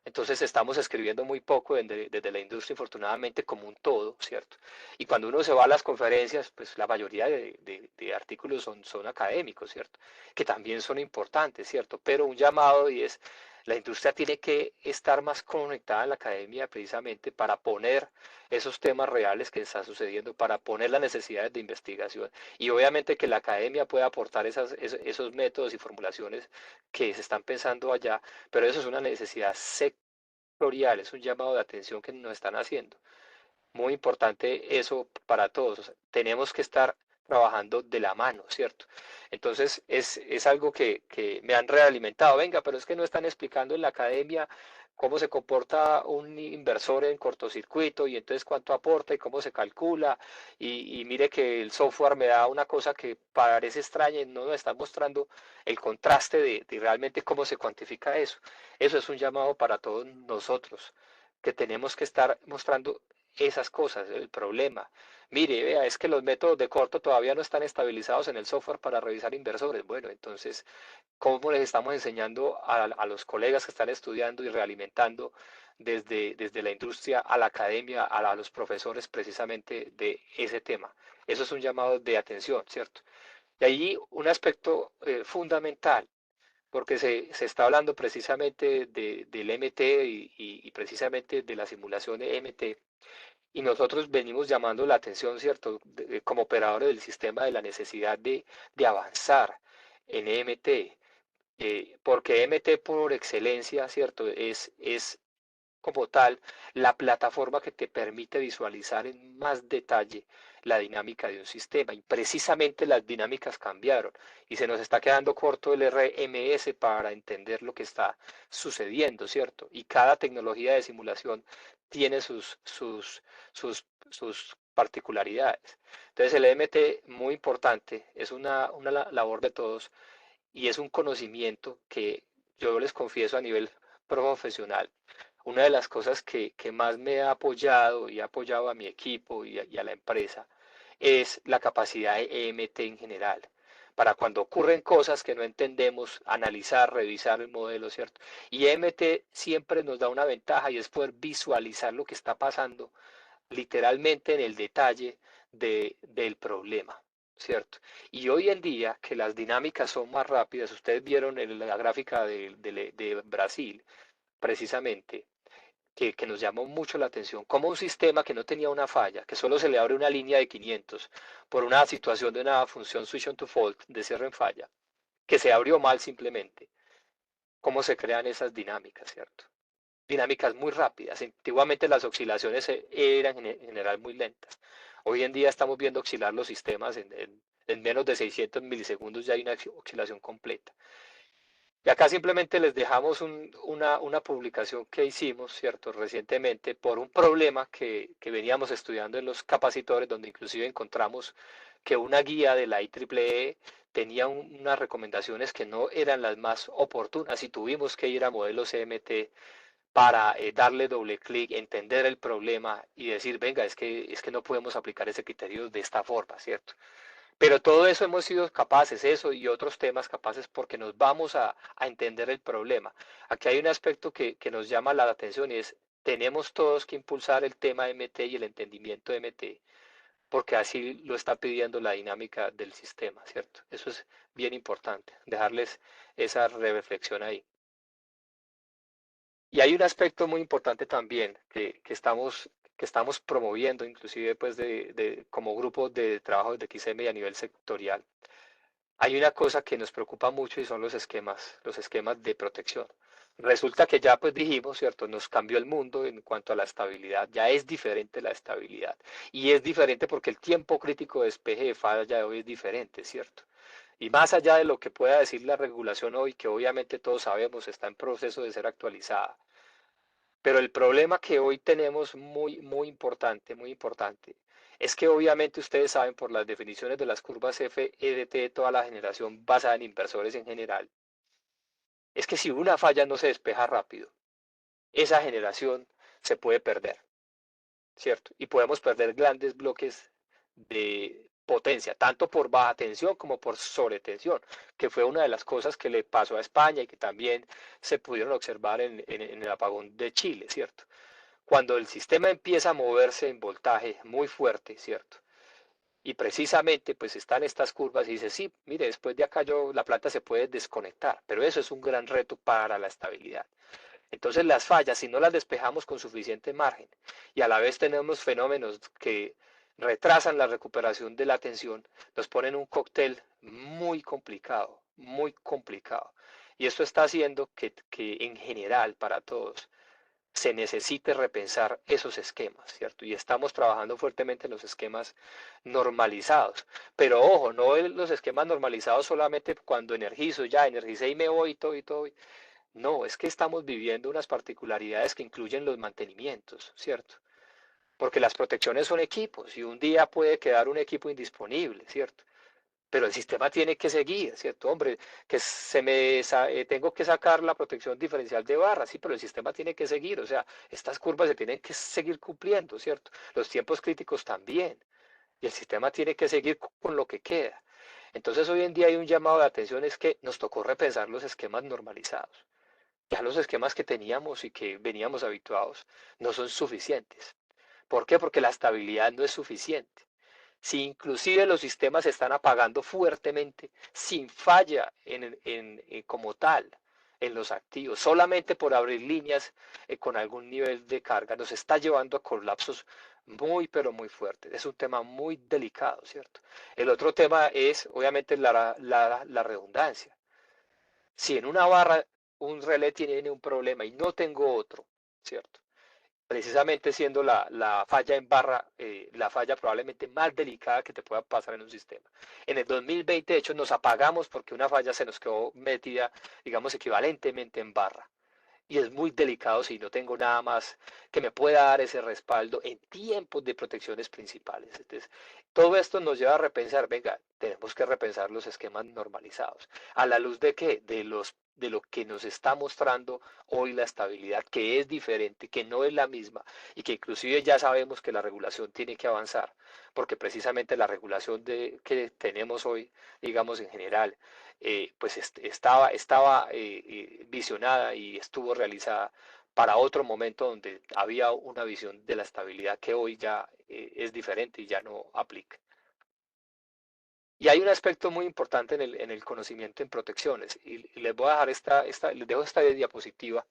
Entonces estamos escribiendo muy poco desde la industria, infortunadamente, como un todo, ¿cierto? Y cuando uno se va a las conferencias, pues la mayoría de artículos son académicos, ¿cierto? Que también son importantes, ¿cierto? Pero un llamado y es, la industria tiene que estar más conectada en la academia precisamente para poner esos temas reales que están sucediendo, para poner las necesidades de investigación. Y obviamente que la academia pueda aportar esos métodos y formulaciones que se están pensando allá, pero eso es una necesidad sectorial, es un llamado de atención que nos están haciendo. Muy importante eso para todos. O sea, tenemos que estar trabajando de la mano, ¿cierto? Entonces es algo que me han realimentado. Venga, pero es que no están explicando en la academia cómo se comporta un inversor en cortocircuito y entonces cuánto aporta y cómo se calcula. Y mire que el software me da una cosa que parece extraña y no nos está mostrando el contraste de realmente cómo se cuantifica eso. Eso es un llamado para todos nosotros, que tenemos que estar mostrando esas cosas, el problema. Mire, vea, es que los métodos de corto todavía no están estabilizados en el software para revisar inversores. Bueno, entonces, ¿cómo les estamos enseñando a los colegas que están estudiando y realimentando desde la industria a la academia, a los profesores precisamente de ese tema? Eso es un llamado de atención, ¿cierto? Y ahí un aspecto fundamental, porque se está hablando precisamente del MT y precisamente de la simulación de MT, y nosotros venimos llamando la atención, ¿cierto?, como operadores del sistema, de la necesidad de avanzar en EMT, porque EMT por excelencia, ¿cierto?, es como tal la plataforma que te permite visualizar en más detalle la dinámica de un sistema. Y precisamente las dinámicas cambiaron y se nos está quedando corto el RMS para entender lo que está sucediendo, ¿cierto? Y cada tecnología de simulación tiene sus particularidades. Entonces el EMT, muy importante, es una labor de todos y es un conocimiento que yo les confieso a nivel profesional. Una de las cosas que más me ha apoyado y ha apoyado a mi equipo y a la empresa es la capacidad de EMT en general. Para cuando ocurren cosas que no entendemos, analizar, revisar el modelo, ¿cierto? Y EMT siempre nos da una ventaja y es poder visualizar lo que está pasando literalmente en el detalle del problema, ¿cierto? Y hoy en día que las dinámicas son más rápidas, ustedes vieron en la gráfica de Brasil, precisamente, que nos llamó mucho la atención, como un sistema que no tenía una falla, que solo se le abre una línea de 500 por una situación de una función switch on to fault, de cierre en falla, que se abrió mal simplemente. ¿Cómo se crean esas dinámicas, cierto? Dinámicas muy rápidas. Antiguamente las oscilaciones eran en general muy lentas. Hoy en día estamos viendo oscilar los sistemas en menos de 600 milisegundos, ya hay una oscilación completa. Y acá simplemente les dejamos una publicación que hicimos, ¿cierto?, recientemente por un problema que veníamos estudiando en los capacitores, donde inclusive encontramos que una guía de la IEEE tenía unas recomendaciones que no eran las más oportunas y tuvimos que ir a modelos CMT para darle doble clic, entender el problema y decir, venga, es que no podemos aplicar ese criterio de esta forma, ¿cierto? Pero todo eso hemos sido capaces, eso y otros temas capaces porque nos vamos a entender el problema. Aquí hay un aspecto que nos llama la atención y es, tenemos todos que impulsar el tema MT y el entendimiento de MT porque así lo está pidiendo la dinámica del sistema, ¿cierto? Eso es bien importante, dejarles esa reflexión ahí. Y hay un aspecto muy importante también que estamos promoviendo, inclusive pues como grupo de trabajo de XM y a nivel sectorial. Hay una cosa que nos preocupa mucho y son los esquemas de protección. Resulta que ya pues dijimos, ¿cierto? Nos cambió el mundo en cuanto a la estabilidad, ya es diferente la estabilidad. Y es diferente porque el tiempo crítico de despeje de falla de hoy es diferente, ¿cierto? Y más allá de lo que pueda decir la regulación hoy, que obviamente todos sabemos está en proceso de ser actualizada, pero el problema que hoy tenemos muy importante, es que obviamente ustedes saben por las definiciones de las curvas F, EDT de toda la generación basada en inversores en general, es que si una falla no se despeja rápido, esa generación se puede perder, ¿cierto? Y podemos perder grandes bloques de potencia, tanto por baja tensión como por sobretensión, que fue una de las cosas que le pasó a España y que también se pudieron observar en el apagón de Chile, ¿cierto? Cuando el sistema empieza a moverse en voltaje muy fuerte, ¿cierto? Y precisamente pues están estas curvas y dice, sí, mire, después de acá la planta se puede desconectar, pero eso es un gran reto para la estabilidad. Entonces las fallas, si no las despejamos con suficiente margen y a la vez tenemos fenómenos que retrasan la recuperación de la tensión, nos ponen un cóctel muy complicado, muy complicado. Y esto está haciendo que en general para todos se necesite repensar esos esquemas, ¿cierto? Y estamos trabajando fuertemente en los esquemas normalizados. Pero ojo, no en los esquemas normalizados solamente cuando energizo, ya energicé y me voy y todo y todo. No, es que estamos viviendo unas particularidades que incluyen los mantenimientos, ¿cierto? Porque las protecciones son equipos y un día puede quedar un equipo indisponible, ¿cierto? Pero el sistema tiene que seguir, ¿cierto? Hombre, que tengo que sacar la protección diferencial de barra, sí, pero el sistema tiene que seguir, o sea, estas curvas se tienen que seguir cumpliendo, ¿cierto? Los tiempos críticos también, y el sistema tiene que seguir con lo que queda. Entonces hoy en día hay un llamado de atención, es que nos tocó repensar los esquemas normalizados. Ya los esquemas que teníamos y que veníamos habituados no son suficientes. ¿Por qué? Porque la estabilidad no es suficiente. Si inclusive los sistemas se están apagando fuertemente, sin falla como tal, en los activos, solamente por abrir líneas con algún nivel de carga, nos está llevando a colapsos muy, pero muy fuertes. Es un tema muy delicado, ¿cierto? El otro tema es, obviamente, la redundancia. Si en una barra un relé tiene un problema y no tengo otro, ¿cierto? Precisamente siendo la falla en barra la falla probablemente más delicada que te pueda pasar en un sistema. En el 2020, de hecho, nos apagamos porque una falla se nos quedó metida, digamos, equivalentemente en barra. Y es muy delicado si no tengo nada más que me pueda dar ese respaldo en tiempos de protecciones principales. Entonces, todo esto nos lleva a repensar, venga, tenemos que repensar los esquemas normalizados. ¿A la luz de qué? De lo que nos está mostrando hoy la estabilidad, que es diferente, que no es la misma y que inclusive ya sabemos que la regulación tiene que avanzar, porque precisamente la regulación que tenemos hoy, digamos en general, pues estaba visionada y estuvo realizada para otro momento donde había una visión de la estabilidad que hoy ya es diferente y ya no aplica. Y hay un aspecto muy importante en el conocimiento en protecciones, y les voy a dejar les dejo esta diapositiva,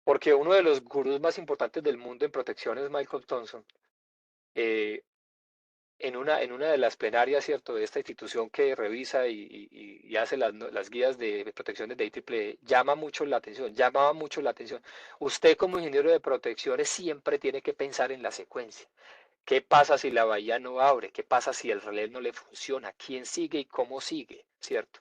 porque uno de los gurús más importantes del mundo en protecciones, Michael Thompson, eh, en una de las plenarias, ¿cierto?, de esta institución que revisa y hace las guías de protecciones de IEEE, llamaba mucho la atención. Usted como ingeniero de protecciones siempre tiene que pensar en la secuencia. ¿Qué pasa si la bahía no abre? ¿Qué pasa si el relé no le funciona? ¿Quién sigue y cómo sigue? ¿Cierto?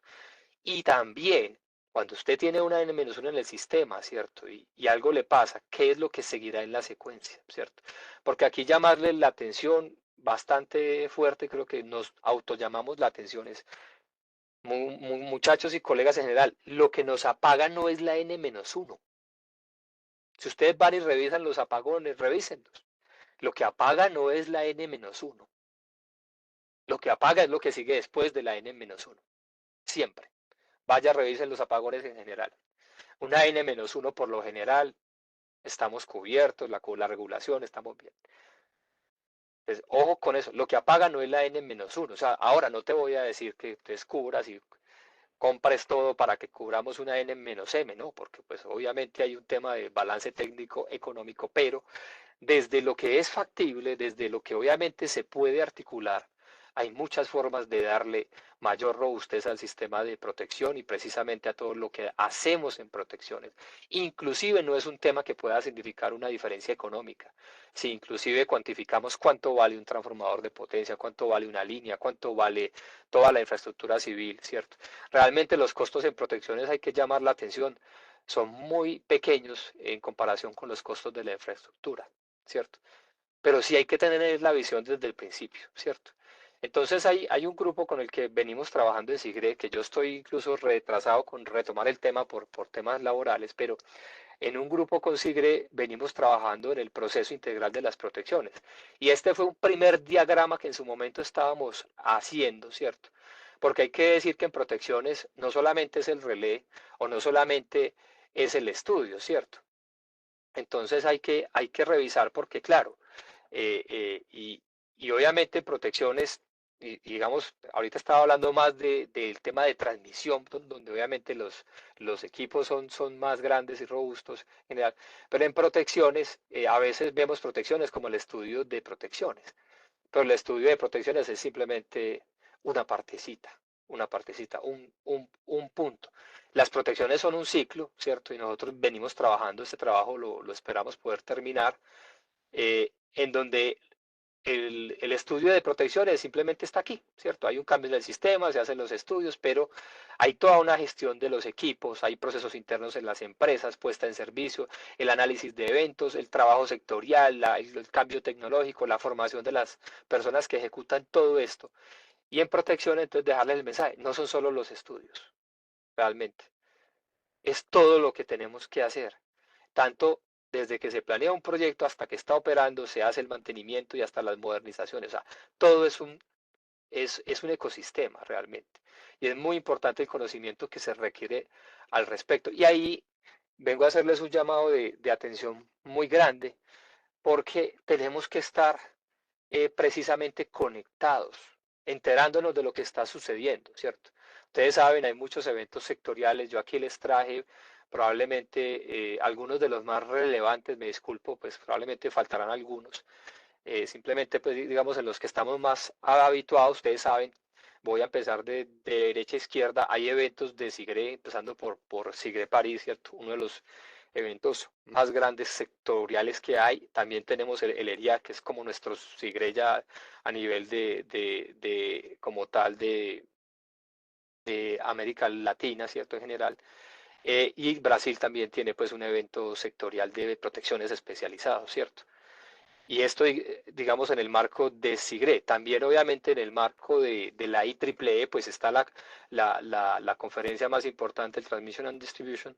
Y también, cuando usted tiene una N-1 en el sistema, ¿cierto? Y algo le pasa, ¿qué es lo que seguirá en la secuencia? ¿Cierto? Porque aquí llamarle la atención bastante fuerte, creo que nos autollamamos la atención, es, muchachos y colegas en general, lo que nos apaga no es la N-1. Si ustedes van y revisan los apagones, revísenlos. Lo que apaga no es la N-1. Lo que apaga es lo que sigue después de la N-1. Siempre. Vaya, revisen los apagones en general. Una N-1 por lo general, estamos cubiertos, la regulación, estamos bien. Entonces, ojo con eso, lo que apaga no es la N-1, o sea, ahora no te voy a decir que descubras y compres todo para que cubramos una N-M, ¿no? Porque pues obviamente hay un tema de balance técnico económico, pero desde lo que es factible, desde lo que obviamente se puede articular, hay muchas formas de darle mayor robustez al sistema de protección y precisamente a todo lo que hacemos en protecciones. Inclusive no es un tema que pueda significar una diferencia económica. Si inclusive cuantificamos cuánto vale un transformador de potencia, cuánto vale una línea, cuánto vale toda la infraestructura civil, ¿cierto? Realmente los costos en protecciones hay que llamar la atención. Son muy pequeños en comparación con los costos de la infraestructura, ¿cierto? Pero sí hay que tener la visión desde el principio, ¿cierto? Entonces hay un grupo con el que venimos trabajando en SIGRE, que yo estoy incluso retrasado con retomar el tema por temas laborales, pero en un grupo con SIGRE venimos trabajando en el proceso integral de las protecciones. Y este fue un primer diagrama que en su momento estábamos haciendo, ¿cierto? Porque hay que decir que en protecciones no solamente es el relé o no solamente es el estudio, ¿cierto? Entonces hay que revisar porque, claro, eh, eh, y, y obviamente protecciones, y digamos, ahorita estaba hablando más del tema de transmisión, donde obviamente los equipos son más grandes y robustos en general, pero en protecciones, a veces vemos protecciones como el estudio de protecciones, pero el estudio de protecciones es simplemente una partecita, un punto. Las protecciones son un ciclo, ¿cierto? Y nosotros venimos trabajando, este trabajo lo esperamos poder terminar, en donde el estudio de protecciones simplemente está aquí, ¿cierto? Hay un cambio en el sistema, se hacen los estudios, pero hay toda una gestión de los equipos, hay procesos internos en las empresas, puesta en servicio, el análisis de eventos, el trabajo sectorial, el cambio tecnológico, la formación de las personas que ejecutan todo esto. Y en protección, entonces, dejarles el mensaje, no son solo los estudios, realmente, es todo lo que tenemos que hacer, tanto desde que se planea un proyecto hasta que está operando, se hace el mantenimiento y hasta las modernizaciones. O sea, todo es un ecosistema realmente. Y es muy importante el conocimiento que se requiere al respecto. Y ahí vengo a hacerles un llamado de atención muy grande porque tenemos que estar precisamente conectados, enterándonos de lo que está sucediendo, ¿cierto? Ustedes saben, hay muchos eventos sectoriales, yo aquí les traje probablemente algunos de los más relevantes, me disculpo, pues probablemente faltarán algunos, simplemente pues digamos en los que estamos más habituados, ustedes saben, voy a empezar de derecha a izquierda, hay eventos de SIGRE, empezando por SIGRE París, ¿cierto? Uno de los eventos más grandes sectoriales que hay. También tenemos el ERIA, que es como nuestro SIGRE ya a nivel como tal de América Latina, ¿cierto? En general. Y Brasil también tiene pues un evento sectorial de protecciones especializados, ¿cierto? Y esto, digamos, en el marco de SIGRE. También, obviamente, en el marco de la IEEE, pues está la conferencia más importante, el Transmission and Distribution,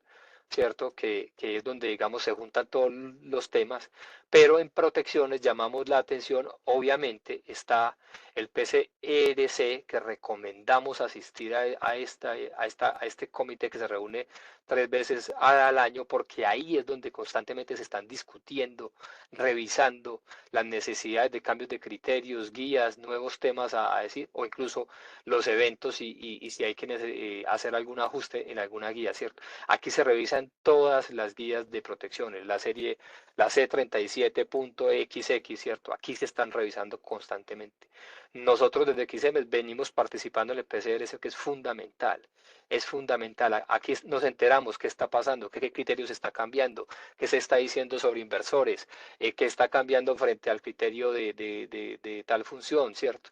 ¿cierto? Que es donde, digamos, se juntan todos los temas. Pero en protecciones llamamos la atención, obviamente, está el PCEDC, que recomendamos asistir a este comité que se reúne 3 veces al año, porque ahí es donde constantemente se están discutiendo, revisando las necesidades de cambios de criterios, guías, nuevos temas a decir, o incluso los eventos y si hay que hacer algún ajuste en alguna guía, ¿cierto? Aquí se revisan todas las guías de protecciones, la C37.XX, ¿cierto? Aquí se están revisando constantemente. Nosotros desde XM venimos participando en el PCRS, que es fundamental. Es fundamental. Aquí nos enteramos qué está pasando, qué criterios se está cambiando, qué se está diciendo sobre inversores, qué está cambiando frente al criterio de tal función, ¿cierto?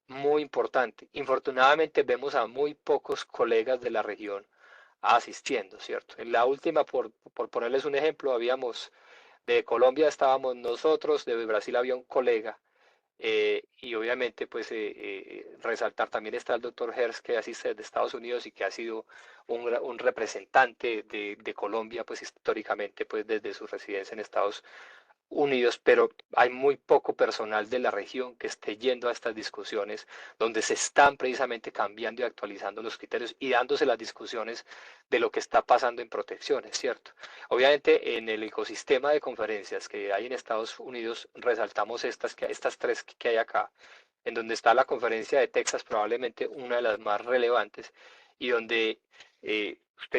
Muy importante. Infortunadamente vemos a muy pocos colegas de la región asistiendo, ¿cierto? En la última, por ponerles un ejemplo, de Colombia estábamos nosotros, de Brasil había un colega, y obviamente pues resaltar también está el doctor Hertz, que asiste de Estados Unidos y que ha sido un representante de Colombia pues históricamente pues desde su residencia en Estados Unidos, pero hay muy poco personal de la región que esté yendo a estas discusiones donde se están precisamente cambiando y actualizando los criterios y dándose las discusiones de lo que está pasando en protecciones, ¿cierto? Obviamente en el ecosistema de conferencias que hay en Estados Unidos resaltamos estas tres que hay acá, en donde está la conferencia de Texas, probablemente una de las más relevantes, y donde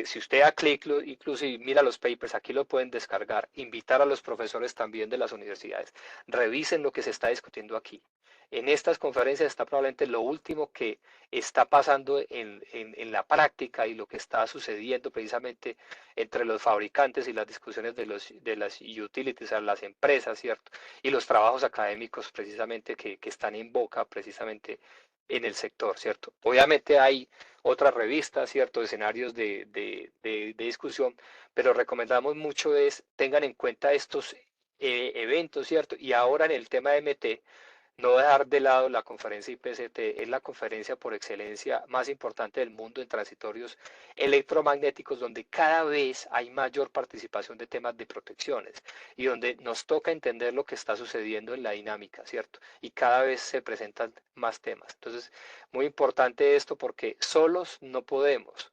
si usted da clic, incluso y mira los papers, aquí lo pueden descargar, invitar a los profesores también de las universidades, revisen lo que se está discutiendo aquí. En estas conferencias está probablemente lo último que está pasando en la práctica y lo que está sucediendo precisamente entre los fabricantes y las discusiones de las utilities, o sea, las empresas, ¿cierto? Y los trabajos académicos precisamente que están en boca precisamente en el sector, ¿cierto? Obviamente hay otras revistas, ¿cierto? Escenarios de discusión, pero recomendamos mucho tengan en cuenta estos eventos, ¿cierto? Y ahora en el tema de MT, no dejar de lado la conferencia IPCT, es la conferencia por excelencia más importante del mundo en transitorios electromagnéticos, donde cada vez hay mayor participación de temas de protecciones y donde nos toca entender lo que está sucediendo en la dinámica, ¿cierto? Y cada vez se presentan más temas. Entonces, muy importante esto porque solos no podemos.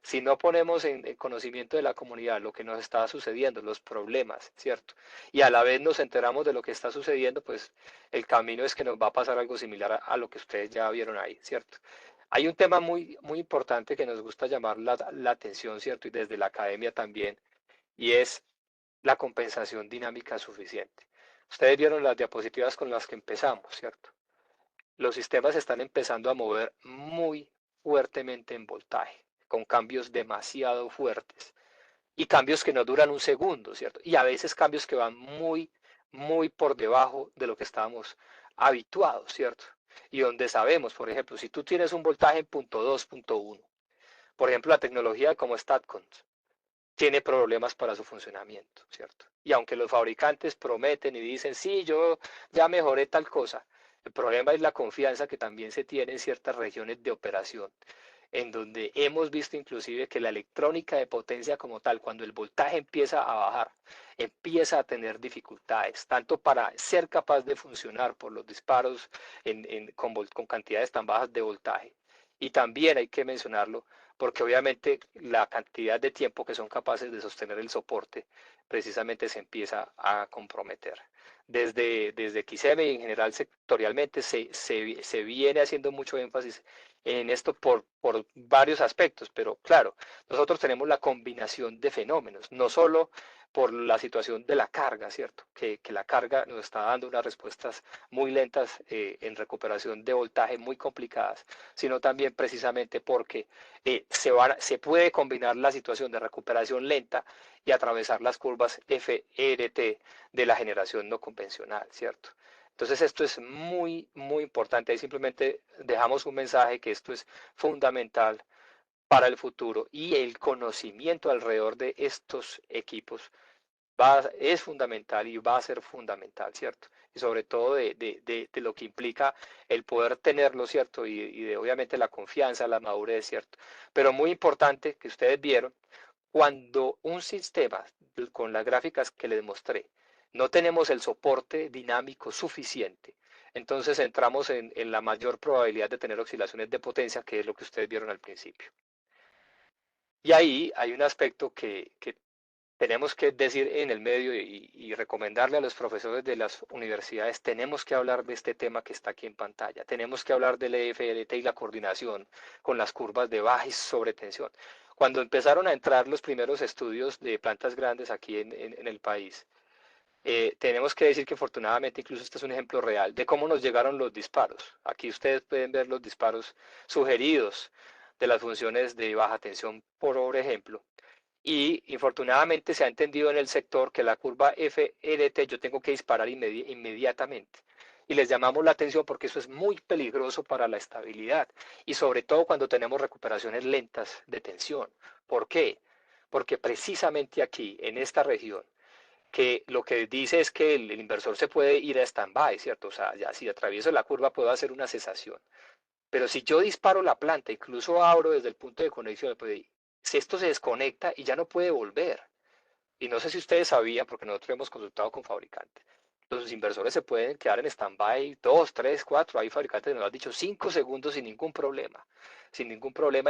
Si no ponemos en conocimiento de la comunidad lo que nos está sucediendo, los problemas, ¿cierto? Y a la vez nos enteramos de lo que está sucediendo, pues el camino es que nos va a pasar algo similar a lo que ustedes ya vieron ahí, ¿cierto? Hay un tema muy importante que nos gusta llamar la atención, ¿cierto? Y desde la academia también, y es la compensación dinámica suficiente. Ustedes vieron las diapositivas con las que empezamos, ¿cierto? Los sistemas están empezando a mover muy fuertemente en voltaje, con cambios demasiado fuertes y cambios que no duran un segundo, ¿cierto? Y a veces cambios que van muy por debajo de lo que estábamos habituados, ¿cierto? Y donde sabemos, por ejemplo, si tú tienes un voltaje en punto 2, punto 1, por ejemplo, la tecnología como StatCons tiene problemas para su funcionamiento, ¿cierto? Y aunque los fabricantes prometen y dicen, sí, yo ya mejoré tal cosa, el problema es la confianza que también se tiene en ciertas regiones de operación, en donde hemos visto inclusive que la electrónica de potencia como tal, cuando el voltaje empieza a bajar, empieza a tener dificultades, tanto para ser capaz de funcionar por los disparos con cantidades tan bajas de voltaje. Y también hay que mencionarlo porque obviamente la cantidad de tiempo que son capaces de sostener el soporte precisamente se empieza a comprometer. Desde XM y en general sectorialmente se viene haciendo mucho énfasis en esto por varios aspectos, pero claro, nosotros tenemos la combinación de fenómenos, no solo por la situación de la carga, ¿cierto? Que la carga nos está dando unas respuestas muy lentas en recuperación de voltaje, muy complicadas, sino también precisamente porque se puede combinar la situación de recuperación lenta y atravesar las curvas FRT de la generación no convencional, ¿cierto? Entonces esto es muy importante. Ahí simplemente dejamos un mensaje que esto es fundamental para el futuro y el conocimiento alrededor de estos equipos es fundamental y va a ser fundamental, ¿cierto? Y sobre todo de lo que implica el poder tenerlo, ¿cierto? Y de obviamente la confianza, la madurez, ¿cierto? Pero muy importante que ustedes vieron, cuando un sistema con las gráficas que les mostré, no tenemos el soporte dinámico suficiente, entonces entramos en la mayor probabilidad de tener oscilaciones de potencia, que es lo que ustedes vieron al principio. Y ahí hay un aspecto que tenemos que decir en el medio y recomendarle a los profesores de las universidades, tenemos que hablar de este tema que está aquí en pantalla, tenemos que hablar del EFLT y la coordinación con las curvas de baja y sobretensión. Cuando empezaron a entrar los primeros estudios de plantas grandes aquí en el país, tenemos que decir que afortunadamente, incluso este es un ejemplo real de cómo nos llegaron los disparos. Aquí ustedes pueden ver los disparos sugeridos de las funciones de baja tensión, por ejemplo, y infortunadamente se ha entendido en el sector que la curva FLT yo tengo que disparar inmediatamente. Y les llamamos la atención porque eso es muy peligroso para la estabilidad y sobre todo cuando tenemos recuperaciones lentas de tensión. ¿Por qué? Porque precisamente aquí, en esta región, que lo que dice es que el inversor se puede ir a stand-by, ¿cierto? O sea, ya si atravieso la curva puedo hacer una cesación. Pero si yo disparo la planta, incluso abro desde el punto de conexión, pues, si esto se desconecta y ya no puede volver. y no sé si ustedes sabían, porque nosotros hemos consultado con fabricantes, los inversores se pueden quedar en stand-by 2, 3, 4, hay fabricantes que nos han dicho 5 segundos sin ningún problema,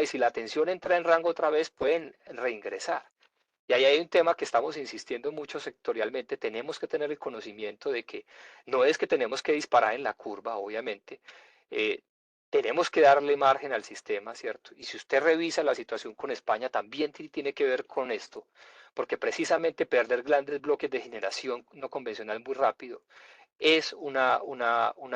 y si la tensión entra en rango otra vez, pueden reingresar. Y ahí hay un tema que estamos insistiendo mucho sectorialmente, tenemos que tener el conocimiento de que no es que tenemos que disparar en la curva, obviamente, eh, tenemos que darle margen al sistema, ¿cierto? Y si usted revisa la situación con España, también tiene que ver con esto, porque precisamente perder grandes bloques de generación no convencional muy rápido es una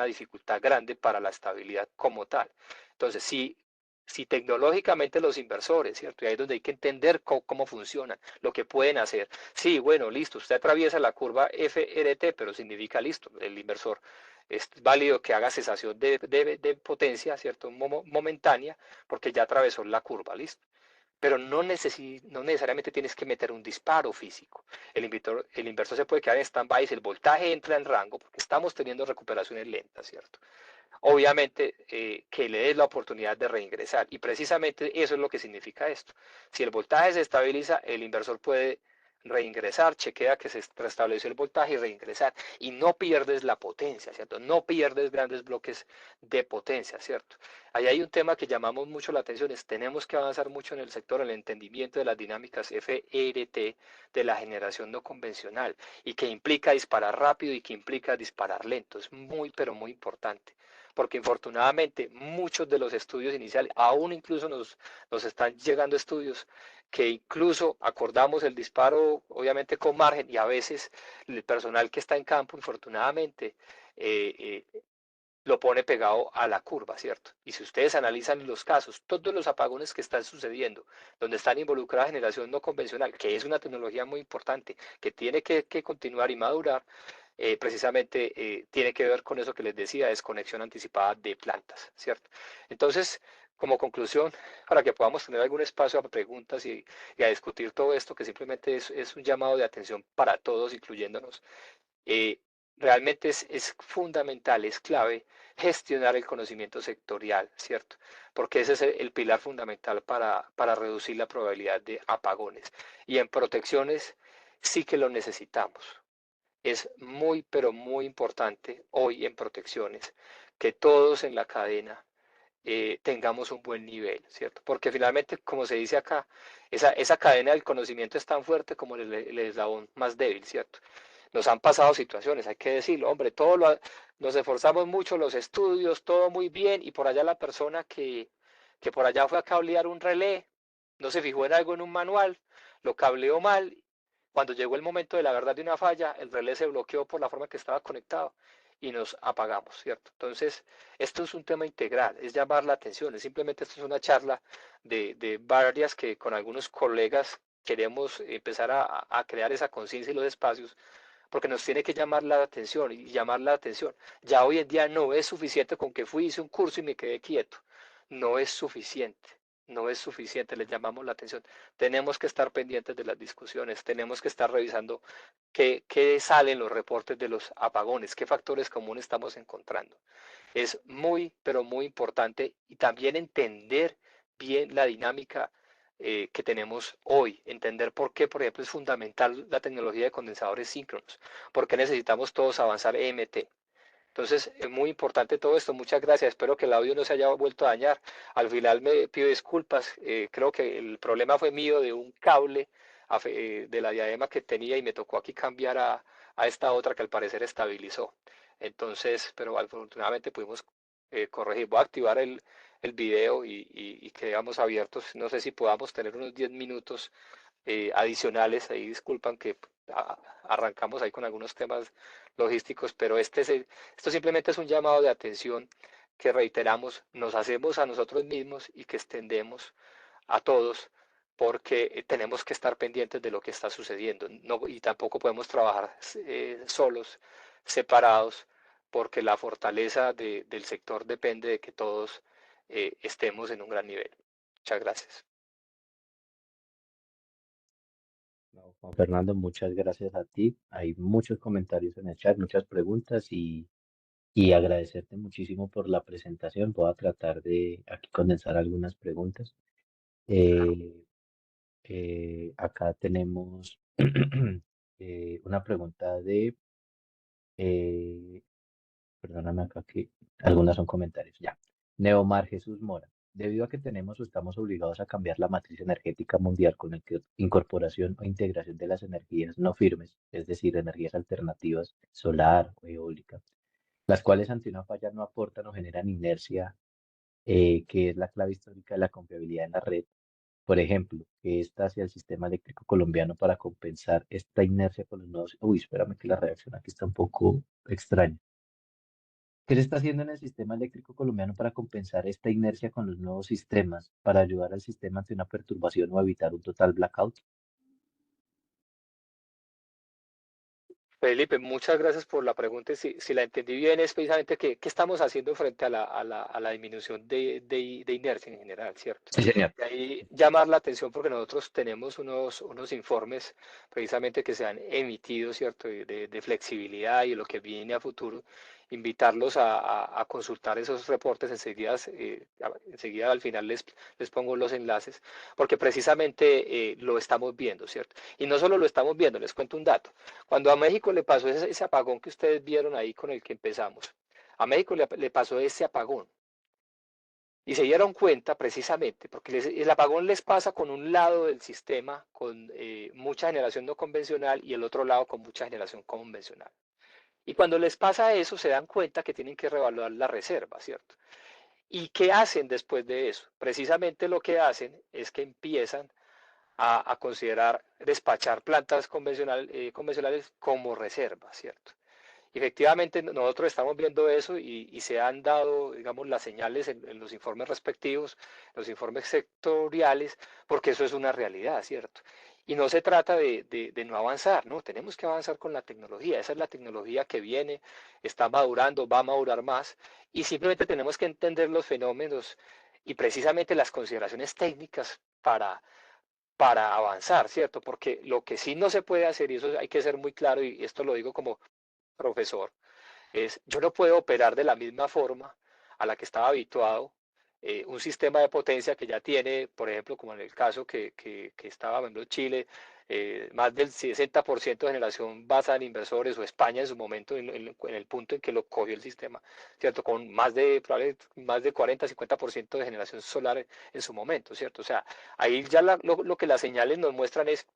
dificultad grande para la estabilidad como tal. Entonces, si tecnológicamente los inversores, ¿cierto? Y ahí es donde hay que entender cómo funcionan, lo que pueden hacer. Sí, bueno, listo, usted atraviesa la curva FRT, pero significa listo, el inversor es válido que haga cesación de potencia, ¿cierto? Momentánea, porque ya atravesó la curva, listo. Pero no necesariamente tienes que meter un disparo físico. El inversor se puede quedar en stand-by si el voltaje entra en rango, porque estamos teniendo recuperaciones lentas, ¿cierto? Obviamente que le des la oportunidad de reingresar. Y precisamente eso es lo que significa esto. Si el voltaje se estabiliza, el inversor puede reingresar, chequea que se restableció el voltaje y reingresar. Y no pierdes la potencia, ¿cierto? No pierdes grandes bloques de potencia, ¿cierto? Ahí hay un tema que llamamos mucho la atención, es tenemos que avanzar mucho en el sector, el entendimiento de las dinámicas FRT de la generación no convencional y que implica disparar rápido y que implica disparar lento. Es muy, pero muy importante porque infortunadamente muchos de los estudios iniciales, aún incluso nos están llegando estudios que incluso acordamos el disparo obviamente con margen y a veces el personal que está en campo infortunadamente eh, eh, lo pone pegado a la curva, ¿cierto? Y si ustedes analizan los casos, todos los apagones que están sucediendo, donde están involucrada generación no convencional, que es una tecnología muy importante, que tiene que continuar y madurar, precisamente tiene que ver con eso que les decía, desconexión anticipada de plantas, ¿cierto? Entonces, como conclusión, para que podamos tener algún espacio a preguntas y a discutir todo esto, que simplemente es un llamado de atención para todos, incluyéndonos, eh, realmente es fundamental, es clave gestionar el conocimiento sectorial, ¿cierto? Porque ese es el pilar fundamental para reducir la probabilidad de apagones. Y en protecciones sí que lo necesitamos. Es muy, pero muy importante hoy en protecciones que todos en la cadena tengamos un buen nivel, ¿cierto? Porque finalmente, como se dice acá, esa cadena del conocimiento es tan fuerte como el eslabón más débil, ¿cierto? Nos han pasado situaciones, hay que decirlo, hombre, nos esforzamos mucho, los estudios, todo muy bien, y por allá la persona que por allá fue a cablear un relé, no se fijó en algo en un manual, lo cableó mal, cuando llegó el momento de la verdad de una falla, el relé se bloqueó por la forma que estaba conectado y nos apagamos, ¿cierto? Entonces, esto es un tema integral, es llamar la atención, es simplemente esto es una charla de varias que con algunos colegas queremos empezar a crear esa conciencia y los espacios porque nos tiene que llamar la atención y llamar la atención. Ya hoy en día no es suficiente con que fui, hice un curso y me quedé quieto. No es suficiente. No es suficiente, les llamamos la atención. Tenemos que estar pendientes de las discusiones, tenemos que estar revisando qué salen los reportes de los apagones, qué factores comunes estamos encontrando. Es muy, pero muy importante y también entender bien la dinámica que tenemos hoy, entender por qué, por ejemplo, es fundamental la tecnología de condensadores síncronos, por qué necesitamos todos avanzar EMT. Entonces, es muy importante todo esto. Muchas gracias. Espero que el audio no se haya vuelto a dañar. Al final me pido disculpas. Creo que el problema fue mío de un cable de la diadema que tenía y me tocó aquí cambiar a esta otra que al parecer estabilizó. Entonces, pero afortunadamente pudimos corregir. Voy a activar el video y quedamos abiertos. No sé si podamos tener unos 10 minutos adicionales. Ahí disculpan que arrancamos ahí con algunos temas logísticos, pero esto simplemente es un llamado de atención que reiteramos, nos hacemos a nosotros mismos y que extendemos a todos porque tenemos que estar pendientes de lo que está sucediendo no, y tampoco podemos trabajar solos, separados, porque la fortaleza del sector depende de que todos estemos en un gran nivel. Muchas gracias. No, Juan Fernando, muchas gracias a ti. Hay muchos comentarios en el chat, muchas preguntas y agradecerte muchísimo por la presentación. Voy a tratar de aquí condensar algunas preguntas. Claro. Eh, Acá tenemos Una pregunta de, eh, perdóname acá que algunas son comentarios. Ya. Neomar Jesús Mora. Debido a que tenemos o estamos obligados a cambiar la matriz energética mundial con la incorporación o integración de las energías no firmes, es decir, energías alternativas, solar o eólica, las cuales ante una falla no aportan o generan inercia, que es la clave histórica de la confiabilidad en la red. Por ejemplo, que esta hacia el sistema eléctrico colombiano para compensar esta inercia con los nuevos. Uy, espérame que la reacción aquí está un poco extraña. ¿Qué se está haciendo en el sistema eléctrico colombiano para compensar esta inercia con los nuevos sistemas, para ayudar al sistema ante una perturbación o evitar un total blackout? Felipe, muchas gracias por la pregunta. Si la entendí bien, es precisamente qué estamos haciendo frente a la disminución de inercia en general, ¿cierto? Sí, señor. Y ahí llamar la atención porque nosotros tenemos unos informes precisamente que se han emitido, ¿cierto? De flexibilidad y de lo que viene a futuro. Invitarlos a consultar esos reportes enseguida, enseguida al final les pongo los enlaces, porque precisamente lo estamos viendo, ¿cierto? Y no solo lo estamos viendo, les cuento un dato. Cuando a México le pasó ese apagón que ustedes vieron ahí con el que empezamos, a México le pasó ese apagón y se dieron cuenta precisamente, porque el apagón les pasa con un lado del sistema con mucha generación no convencional y el otro lado con mucha generación convencional. Y cuando les pasa eso, se dan cuenta que tienen que reevaluar la reserva, ¿cierto? ¿Y qué hacen después de eso? Precisamente lo que hacen es que empiezan a considerar despachar plantas convencionales como reserva, ¿cierto? Efectivamente, nosotros estamos viendo eso y se han dado, digamos, las señales en los informes respectivos, los informes sectoriales, porque eso es una realidad, ¿cierto? Y no se trata de no avanzar, ¿no? Tenemos que avanzar con la tecnología. Esa es la tecnología que viene, está madurando, va a madurar más. Y simplemente tenemos que entender los fenómenos y precisamente las consideraciones técnicas para avanzar, ¿cierto? Porque lo que sí no se puede hacer, y eso hay que ser muy claro, y esto lo digo como profesor, es yo no puedo operar de la misma forma a la que estaba habituado un sistema de potencia que ya tiene, por ejemplo, como en el caso que estaba hablando Chile, más del 60% de generación basada en inversores, o España en su momento, en el punto en que lo cogió el sistema, ¿cierto? Con más de 40-50% de generación solar en su momento, ¿cierto? O sea, ahí ya lo que las señales nos muestran es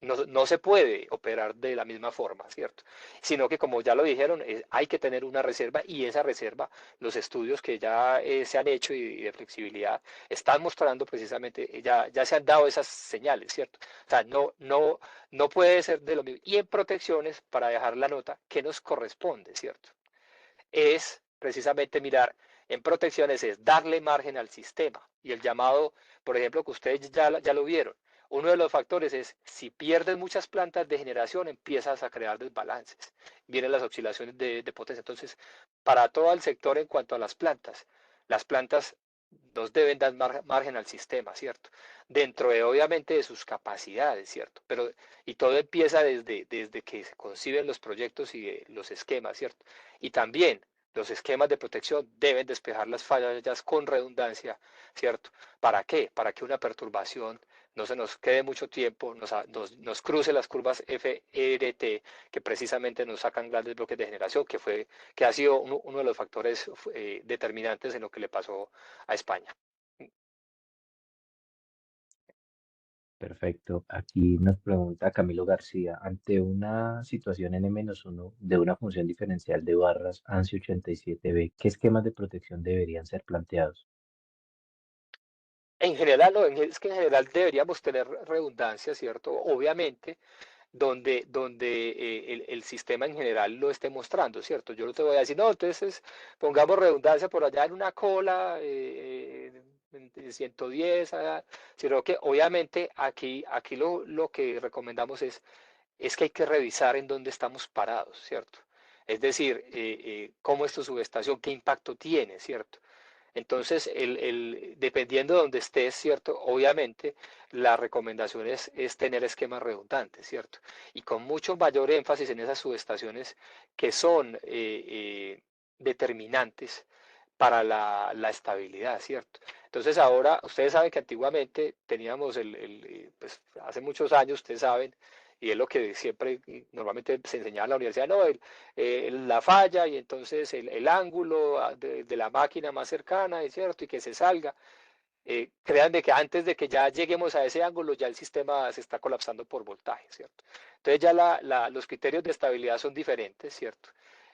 no se puede operar de la misma forma, ¿cierto? Sino que como ya lo dijeron, hay que tener una reserva y esa reserva, los estudios que ya se han hecho y de flexibilidad están mostrando precisamente, ya se han dado esas señales, ¿cierto? O sea, no puede ser de lo mismo. Y en protecciones, para dejar la nota, ¿qué nos corresponde, ¿cierto? Es precisamente mirar en protecciones, es darle margen al sistema. Y el llamado, por ejemplo, que ustedes ya lo vieron, uno de los factores es, si pierdes muchas plantas de generación, empiezas a crear desbalances. Vienen las oscilaciones de potencia. Entonces, para todo el sector en cuanto a las plantas nos deben dar margen al sistema, ¿cierto? Dentro de, obviamente, de sus capacidades, ¿cierto? Pero, y todo empieza desde que se conciben los proyectos y los esquemas, ¿cierto? Y también los esquemas de protección deben despejar las fallas con redundancia, ¿cierto? ¿Para qué? Para que una perturbación no se nos quede mucho tiempo, nos cruce las curvas FRT, que precisamente nos sacan grandes bloques de generación, que ha sido uno de los factores determinantes en lo que le pasó a España. Perfecto. Aquí nos pregunta Camilo García, ante una situación N-1 de una función diferencial de barras ANSI 87B, ¿qué esquemas de protección deberían ser planteados? En general, no, es que en general deberíamos tener redundancia, ¿cierto? Obviamente, donde el sistema en general lo esté mostrando, ¿cierto? Yo no te voy a decir, no, entonces pongamos redundancia por allá en una cola, en 110, sino que obviamente aquí lo que recomendamos es que hay que revisar en dónde estamos parados, ¿cierto? Es decir, cómo es tu subestación, qué impacto tiene, ¿cierto? Entonces, dependiendo de donde estés, ¿cierto? Obviamente, la recomendación es tener esquemas redundantes, ¿cierto? Y con mucho mayor énfasis en esas subestaciones que son determinantes para la estabilidad, ¿cierto? Entonces ahora, ustedes saben que antiguamente teníamos pues hace muchos años, ustedes saben, y es lo que siempre normalmente se enseñaba en la universidad, no, la falla y entonces el ángulo de la máquina más cercana, ¿es cierto? Y que se salga. Créanme que antes de que ya lleguemos a ese ángulo, ya el sistema se está colapsando por voltaje, ¿cierto? Entonces ya los criterios de estabilidad son diferentes, ¿cierto?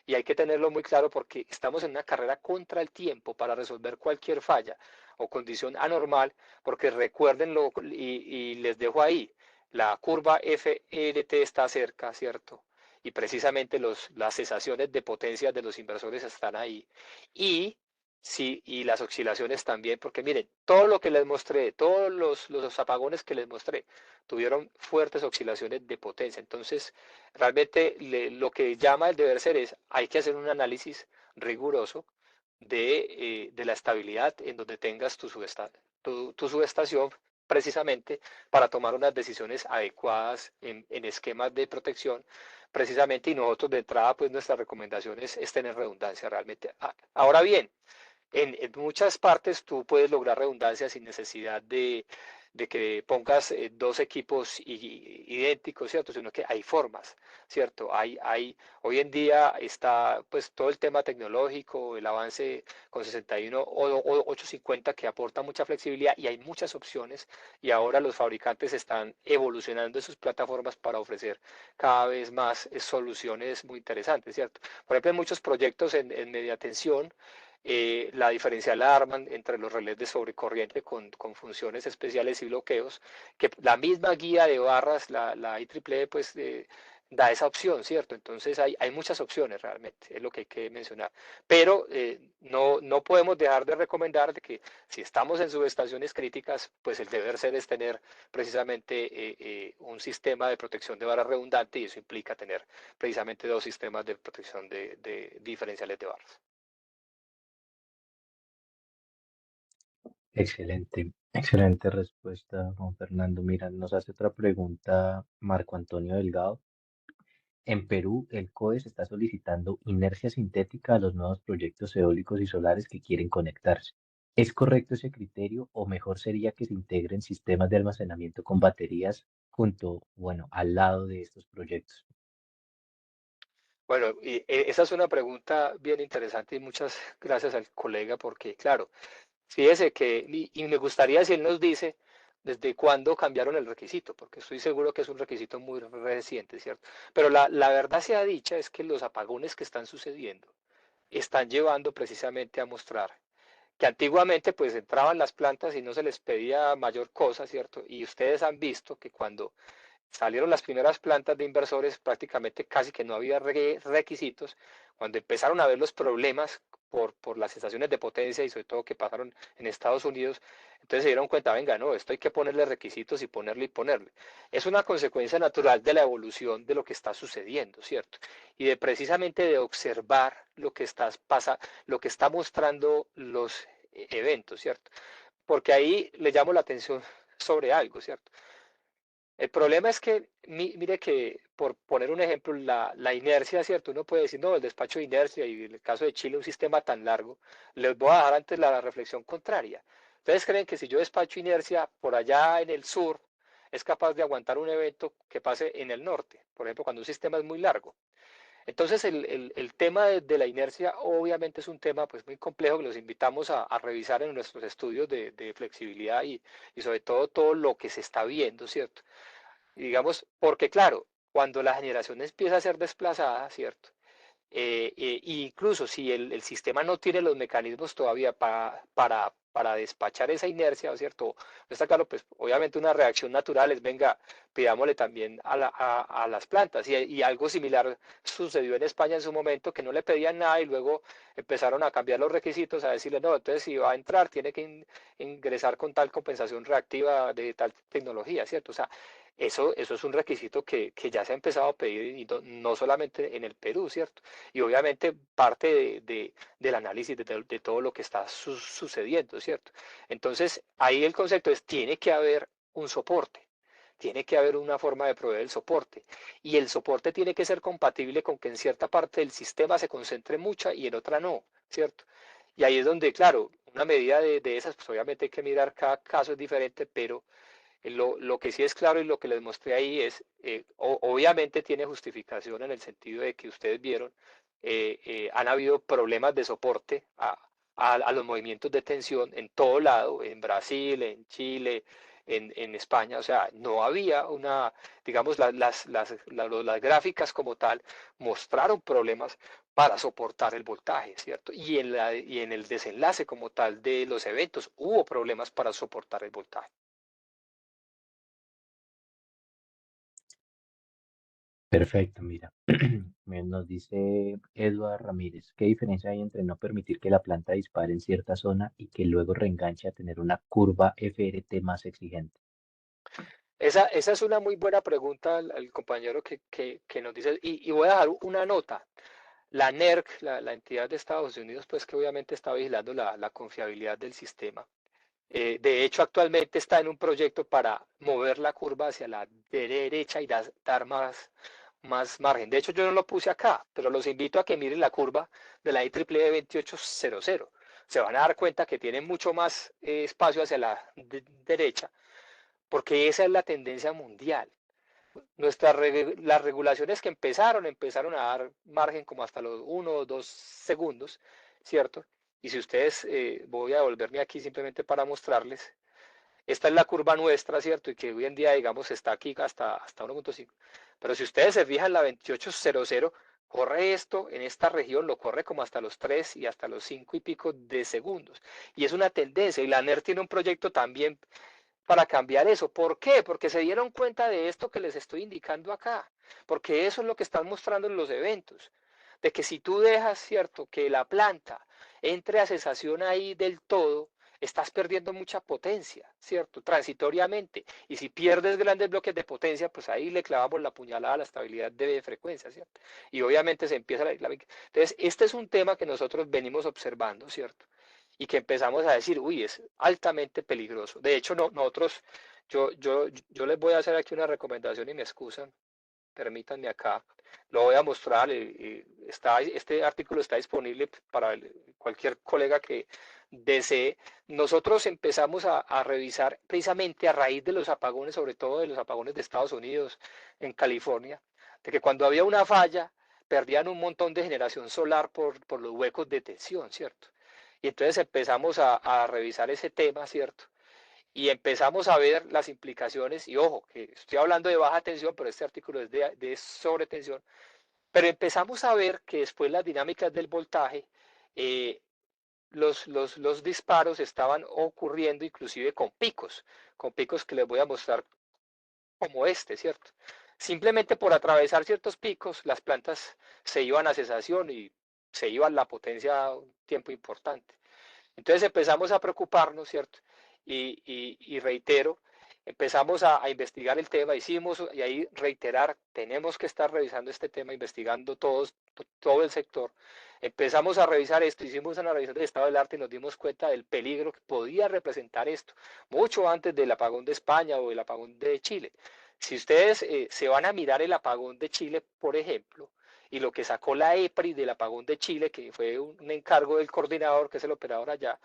Y hay que tenerlo muy claro porque estamos en una carrera contra el tiempo para resolver cualquier falla o condición anormal, porque recuérdenlo y les dejo ahí, la curva FLT está cerca, ¿cierto? Y precisamente las cesaciones de potencia de los inversores están ahí. Y sí, y las oscilaciones también, porque miren, todo lo que les mostré, todos los apagones que les mostré, tuvieron fuertes oscilaciones de potencia. Entonces, realmente lo que llama el deber ser es, hay que hacer un análisis riguroso de la estabilidad en donde tengas tu subestación precisamente para tomar unas decisiones adecuadas en esquemas de protección precisamente y nosotros de entrada pues nuestra recomendación es tener redundancia realmente. Ahora bien, en muchas partes tú puedes lograr redundancia sin necesidad de que pongas dos equipos idénticos, ¿cierto? Sino que hay formas, ¿cierto? Hoy en día está pues todo el tema tecnológico, el avance con 61 o 850 que aporta mucha flexibilidad y hay muchas opciones y ahora los fabricantes están evolucionando en sus plataformas para ofrecer cada vez más soluciones muy interesantes, ¿cierto? Por ejemplo, hay muchos proyectos en media tensión, la diferencial arman entre los relés de sobrecorriente con funciones especiales y bloqueos, que la misma guía de barras, la IEEE, pues da esa opción, ¿cierto? Entonces hay muchas opciones realmente, es lo que hay que mencionar. Pero no podemos dejar de recomendar de que si estamos en subestaciones críticas, pues el deber ser es tener precisamente un sistema de protección de barras redundante y eso implica tener precisamente dos sistemas de protección de diferenciales de barras. Excelente, excelente respuesta, Juan Fernando. Mira, nos hace otra pregunta Marco Antonio Delgado. En Perú, el CODES está solicitando inercia sintética a los nuevos proyectos eólicos y solares que quieren conectarse. ¿Es correcto ese criterio o mejor sería que se integren sistemas de almacenamiento con baterías junto, bueno, al lado de estos proyectos? Bueno, esa es una pregunta bien interesante y muchas gracias al colega porque, claro, fíjese que, y me gustaría si él nos dice desde cuándo cambiaron el requisito, porque estoy seguro que es un requisito muy reciente, ¿cierto? Pero la verdad sea dicha es que los apagones que están sucediendo están llevando precisamente a mostrar que antiguamente pues entraban las plantas y no se les pedía mayor cosa, ¿cierto? Y ustedes han visto que cuando salieron las primeras plantas de inversores, prácticamente casi que no había requisitos. Cuando empezaron a ver los problemas por las sensaciones de potencia y sobre todo que pasaron en Estados Unidos, entonces se dieron cuenta, venga, no, esto hay que ponerle requisitos y ponerle y ponerle. Es una consecuencia natural de la evolución de lo que está sucediendo, ¿cierto? Y de precisamente de observar lo que está mostrando los eventos, ¿cierto? Porque ahí le llamo la atención sobre algo, ¿cierto? El problema es que, mire que, por poner un ejemplo, la inercia, ¿cierto? Uno puede decir, no, el despacho de inercia y en el caso de Chile un sistema tan largo, les voy a dejar antes la reflexión contraria. ¿Ustedes creen que si yo despacho inercia por allá en el sur, es capaz de aguantar un evento que pase en el norte? Por ejemplo, cuando un sistema es muy largo. Entonces, el tema de la inercia obviamente es un tema pues, muy complejo que los invitamos a revisar en nuestros estudios de flexibilidad y sobre todo lo que se está viendo, ¿cierto? Y digamos, porque claro, cuando la generación empieza a ser desplazada, ¿cierto? Incluso si el sistema no tiene los mecanismos todavía para despachar esa inercia, ¿cierto? Está claro, pues obviamente una reacción natural es, venga, pidámosle también a las plantas. Y algo similar sucedió en España en su momento, que no le pedían nada y luego empezaron a cambiar los requisitos, a decirle, no, entonces si va a entrar, tiene que ingresar con tal compensación reactiva de tal tecnología, ¿cierto? O sea, eso es un requisito que ya se ha empezado a pedir y no solamente en el Perú, ¿cierto? Y obviamente parte del análisis de todo lo que está sucediendo, ¿cierto? Entonces, ahí el concepto es, tiene que haber un soporte, tiene que haber una forma de proveer el soporte. Y el soporte tiene que ser compatible con que en cierta parte del sistema se concentre mucha y en otra no, ¿cierto? Y ahí es donde, claro, una medida de esas, pues obviamente hay que mirar cada caso es diferente, pero Lo que sí es claro y lo que les mostré ahí es, obviamente tiene justificación en el sentido de que ustedes vieron, han habido problemas de soporte a los movimientos de tensión en todo lado, en Brasil, en Chile, en España. O sea, no había una, digamos, las gráficas como tal mostraron problemas para soportar el voltaje, ¿cierto? Y en el desenlace como tal de los eventos hubo problemas para soportar el voltaje. Perfecto, mira. Nos dice Eduard Ramírez, ¿qué diferencia hay entre no permitir que la planta dispare en cierta zona y que luego reenganche a tener una curva FRT más exigente? Esa es una muy buena pregunta al compañero que nos dice, y voy a dejar una nota. La NERC, la entidad de Estados Unidos, pues que obviamente está vigilando la confiabilidad del sistema. De hecho, actualmente está en un proyecto para mover la curva hacia la derecha y dar más margen. De hecho, yo no lo puse acá, pero los invito a que miren la curva de la IEEE 2800. Se van a dar cuenta que tiene mucho más espacio hacia la derecha, porque esa es la tendencia mundial. Las regulaciones que empezaron a dar margen como hasta los 1 o 2 segundos, ¿cierto? Y si ustedes, voy a devolverme aquí simplemente para mostrarles, esta es la curva nuestra, ¿cierto? Y que hoy en día, digamos, está aquí hasta 1.5. Pero si ustedes se fijan, la 2800 corre esto en esta región, lo corre como hasta los 3 y hasta los 5 y pico de segundos. Y es una tendencia. Y la NER tiene un proyecto también para cambiar eso. ¿Por qué? Porque se dieron cuenta de esto que les estoy indicando acá. Porque eso es lo que están mostrando en los eventos. De que si tú dejas, ¿cierto?, que la planta entre a cesación ahí del todo, estás perdiendo mucha potencia, ¿cierto? Transitoriamente. Y si pierdes grandes bloques de potencia, pues ahí le clavamos la puñalada a la estabilidad de frecuencia, ¿cierto? Y obviamente se empieza la. Entonces, este es un tema que nosotros venimos observando, ¿cierto? Y que empezamos a decir, uy, es altamente peligroso. De hecho, no, nosotros, yo les voy a hacer aquí una recomendación y me excusan, permítanme acá, lo voy a mostrar, este artículo está disponible para cualquier colega que desee. Nosotros empezamos a revisar precisamente a raíz de los apagones, sobre todo de los apagones de Estados Unidos, en California, de que cuando había una falla, perdían un montón de generación solar por los huecos de tensión, ¿cierto? Y entonces empezamos a revisar ese tema, ¿cierto? Y empezamos a ver las implicaciones, y ojo, que estoy hablando de baja tensión, pero este artículo es de sobretensión, pero empezamos a ver que después las dinámicas del voltaje, eh, los disparos estaban ocurriendo inclusive con picos que les voy a mostrar como este, ¿cierto? Simplemente por atravesar ciertos picos, las plantas se iban a cesación y se iba la potencia a un tiempo importante. Entonces empezamos a preocuparnos, ¿cierto? Y reitero, empezamos a investigar el tema, hicimos, y ahí reiterar, tenemos que estar revisando este tema, investigando todo el sector. Empezamos a revisar esto, hicimos una revisión del estado del arte y nos dimos cuenta del peligro que podía representar esto, mucho antes del apagón de España o el apagón de Chile. Si ustedes se van a mirar el apagón de Chile, por ejemplo, y lo que sacó la EPRI del apagón de Chile, que fue un encargo del coordinador, que es el operador allá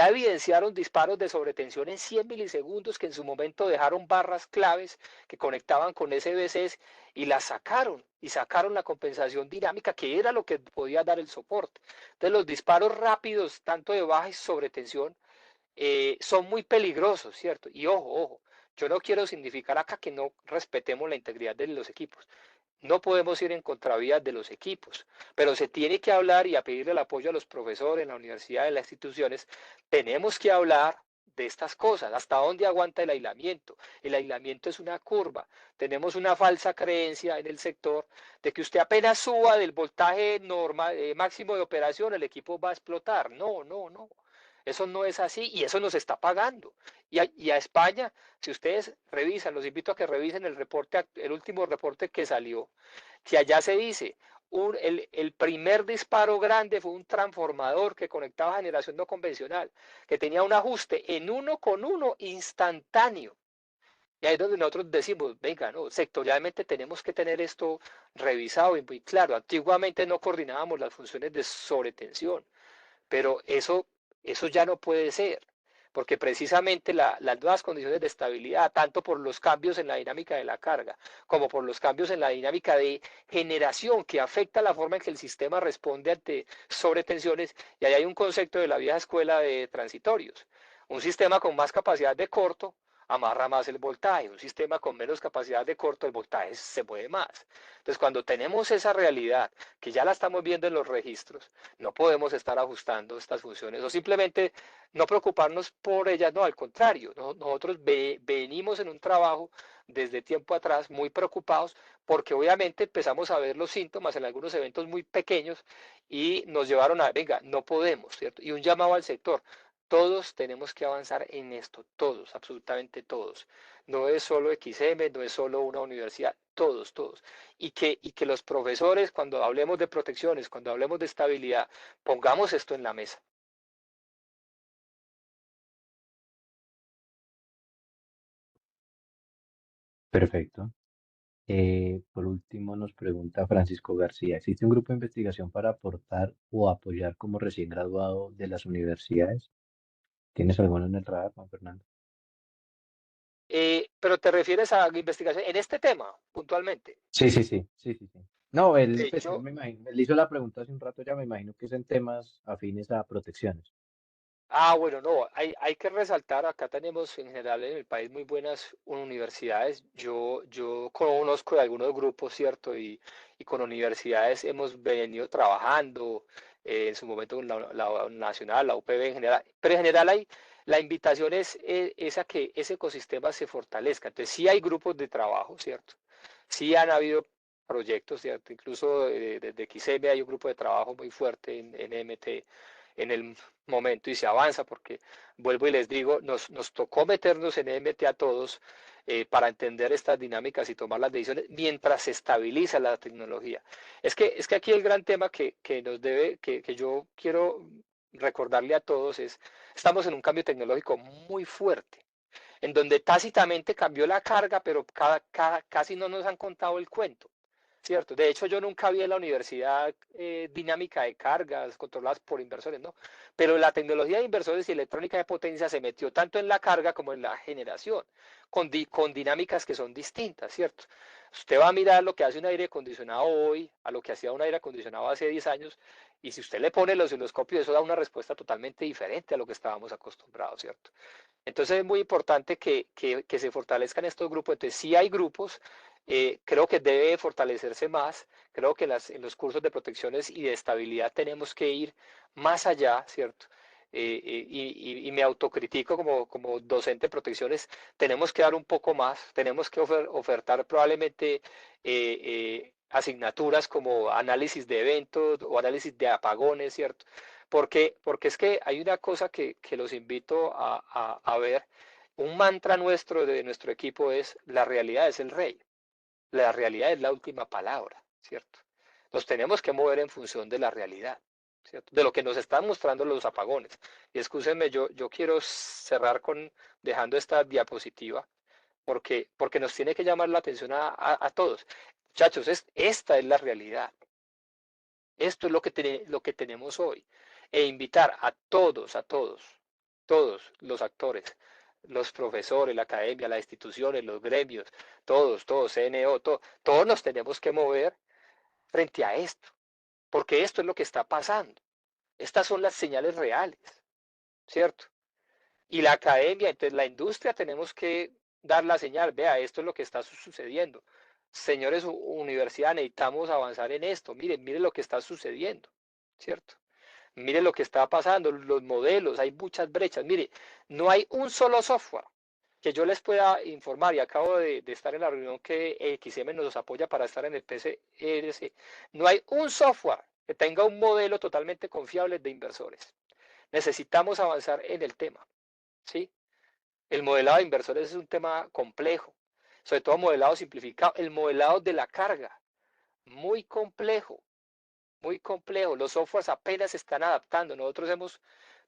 evidenciaron disparos de sobretensión en 100 milisegundos que en su momento dejaron barras claves que conectaban con SBCs y las sacaron, y sacaron la compensación dinámica, que era lo que podía dar el soporte. Entonces los disparos rápidos, tanto de baja y sobretensión, son muy peligrosos, ¿cierto? Y ojo, yo no quiero significar acá que no respetemos la integridad de los equipos. No podemos ir en contravía de los equipos, pero se tiene que hablar y a pedirle el apoyo a los profesores en la universidad, en las instituciones. Tenemos que hablar de estas cosas, hasta dónde aguanta el aislamiento. El aislamiento es una curva. Tenemos una falsa creencia en el sector de que usted apenas suba del voltaje normal, máximo de operación, el equipo va a explotar. No, no, no. Eso no es así y eso nos está pagando. Y a España, si ustedes revisan, los invito a que revisen el último reporte que salió, que allá se dice, el primer disparo grande fue un transformador que conectaba a generación no convencional, que tenía un ajuste en 1 con 1 instantáneo. Y ahí es donde nosotros decimos, venga, no, sectorialmente tenemos que tener esto revisado y muy claro. Antiguamente no coordinábamos las funciones de sobretensión, pero eso ya no puede ser, porque precisamente las nuevas condiciones de estabilidad, tanto por los cambios en la dinámica de la carga, como por los cambios en la dinámica de generación que afecta la forma en que el sistema responde ante sobretensiones, y ahí hay un concepto de la vieja escuela de transitorios. Un sistema con más capacidad de corto amarra más el voltaje, un sistema con menos capacidad de corto, el voltaje se mueve más. Entonces, cuando tenemos esa realidad, que ya la estamos viendo en los registros, no podemos estar ajustando estas funciones o simplemente no preocuparnos por ellas, no, al contrario, nosotros venimos en un trabajo desde tiempo atrás muy preocupados porque obviamente empezamos a ver los síntomas en algunos eventos muy pequeños y nos llevaron a, venga, no podemos, ¿cierto? Y un llamado al sector, todos tenemos que avanzar en esto, todos, absolutamente todos. No es solo XM, no es solo una universidad, todos, todos. Y que los profesores, cuando hablemos de protecciones, cuando hablemos de estabilidad, pongamos esto en la mesa. Perfecto. Por último, nos pregunta Francisco García, ¿existe un grupo de investigación para aportar o apoyar como recién graduado de las universidades? ¿Tienes alguno en el radar, Juan Fernando? Pero te refieres a investigación en este tema, puntualmente. Sí, sí, sí, sí, sí, sí. No, De pues, él hecho, me imagino, él hizo la pregunta hace un rato ya, me imagino que es en temas afines a protecciones. bueno, no, hay que resaltar, acá tenemos en general en el país muy buenas universidades. Yo conozco de algunos grupos, ¿cierto? Y con universidades hemos venido trabajando, en su momento con la nacional, la UPB en general, pero en general la invitación es a que ese ecosistema se fortalezca. Entonces sí hay grupos de trabajo, ¿cierto? Sí han habido proyectos, ¿cierto? Incluso desde XM hay un grupo de trabajo muy fuerte en MT en el momento y se avanza porque, vuelvo y les digo, nos tocó meternos en EMT a todos para entender estas dinámicas y tomar las decisiones mientras se estabiliza la tecnología. Es que aquí el gran tema que nos debe, que yo quiero recordarle a todos es, estamos en un cambio tecnológico muy fuerte, en donde tácitamente cambió la carga, pero casi no nos han contado el cuento. Cierto, de hecho yo nunca vi en la universidad dinámica de cargas controladas por inversores, ¿no? Pero la tecnología de inversores y electrónica de potencia se metió tanto en la carga como en la generación, con dinámicas que son distintas, ¿cierto? Usted va a mirar lo que hace un aire acondicionado hoy, a lo que hacía un aire acondicionado hace 10 años, y si usted le pone los osciloscopios, eso da una respuesta totalmente diferente a lo que estábamos acostumbrados, ¿cierto? Entonces es muy importante que se fortalezcan estos grupos. Entonces, si hay grupos, creo que debe fortalecerse más. Creo que en los cursos de protecciones y de estabilidad tenemos que ir más allá, ¿cierto? Y me autocritico como docente de protecciones, tenemos que dar un poco más, tenemos que ofertar probablemente asignaturas como análisis de eventos o análisis de apagones, ¿cierto? Porque es que hay una cosa que los invito a ver. Un mantra nuestro de nuestro equipo es la realidad es el rey. La realidad es la última palabra, ¿cierto? Nos tenemos que mover en función de la realidad, ¿cierto? De lo que nos están mostrando los apagones. Y escúsenme, yo quiero cerrar dejando esta diapositiva porque nos tiene que llamar la atención a todos. Muchachos, esta es la realidad. Esto es lo que tenemos hoy. E invitar todos los actores, los profesores, la academia, las instituciones, los gremios, todos, CNO, todos nos tenemos que mover frente a esto, porque esto es lo que está pasando. Estas son las señales reales, ¿cierto? Y la academia, entonces la industria tenemos que dar la señal, vea, esto es lo que está sucediendo. Señores, universidad, necesitamos avanzar en esto. Miren lo que está sucediendo, ¿cierto? Mire lo que está pasando, los modelos, hay muchas brechas. Mire, no hay un solo software que yo les pueda informar, y acabo de estar en la reunión que XM nos apoya para estar en el PCRC. No hay un software que tenga un modelo totalmente confiable de inversores. Necesitamos avanzar en el tema, ¿sí? El modelado de inversores es un tema complejo, sobre todo modelado simplificado. El modelado de la carga, muy complejo, muy complejo. Los softwares apenas se están adaptando. Nosotros hemos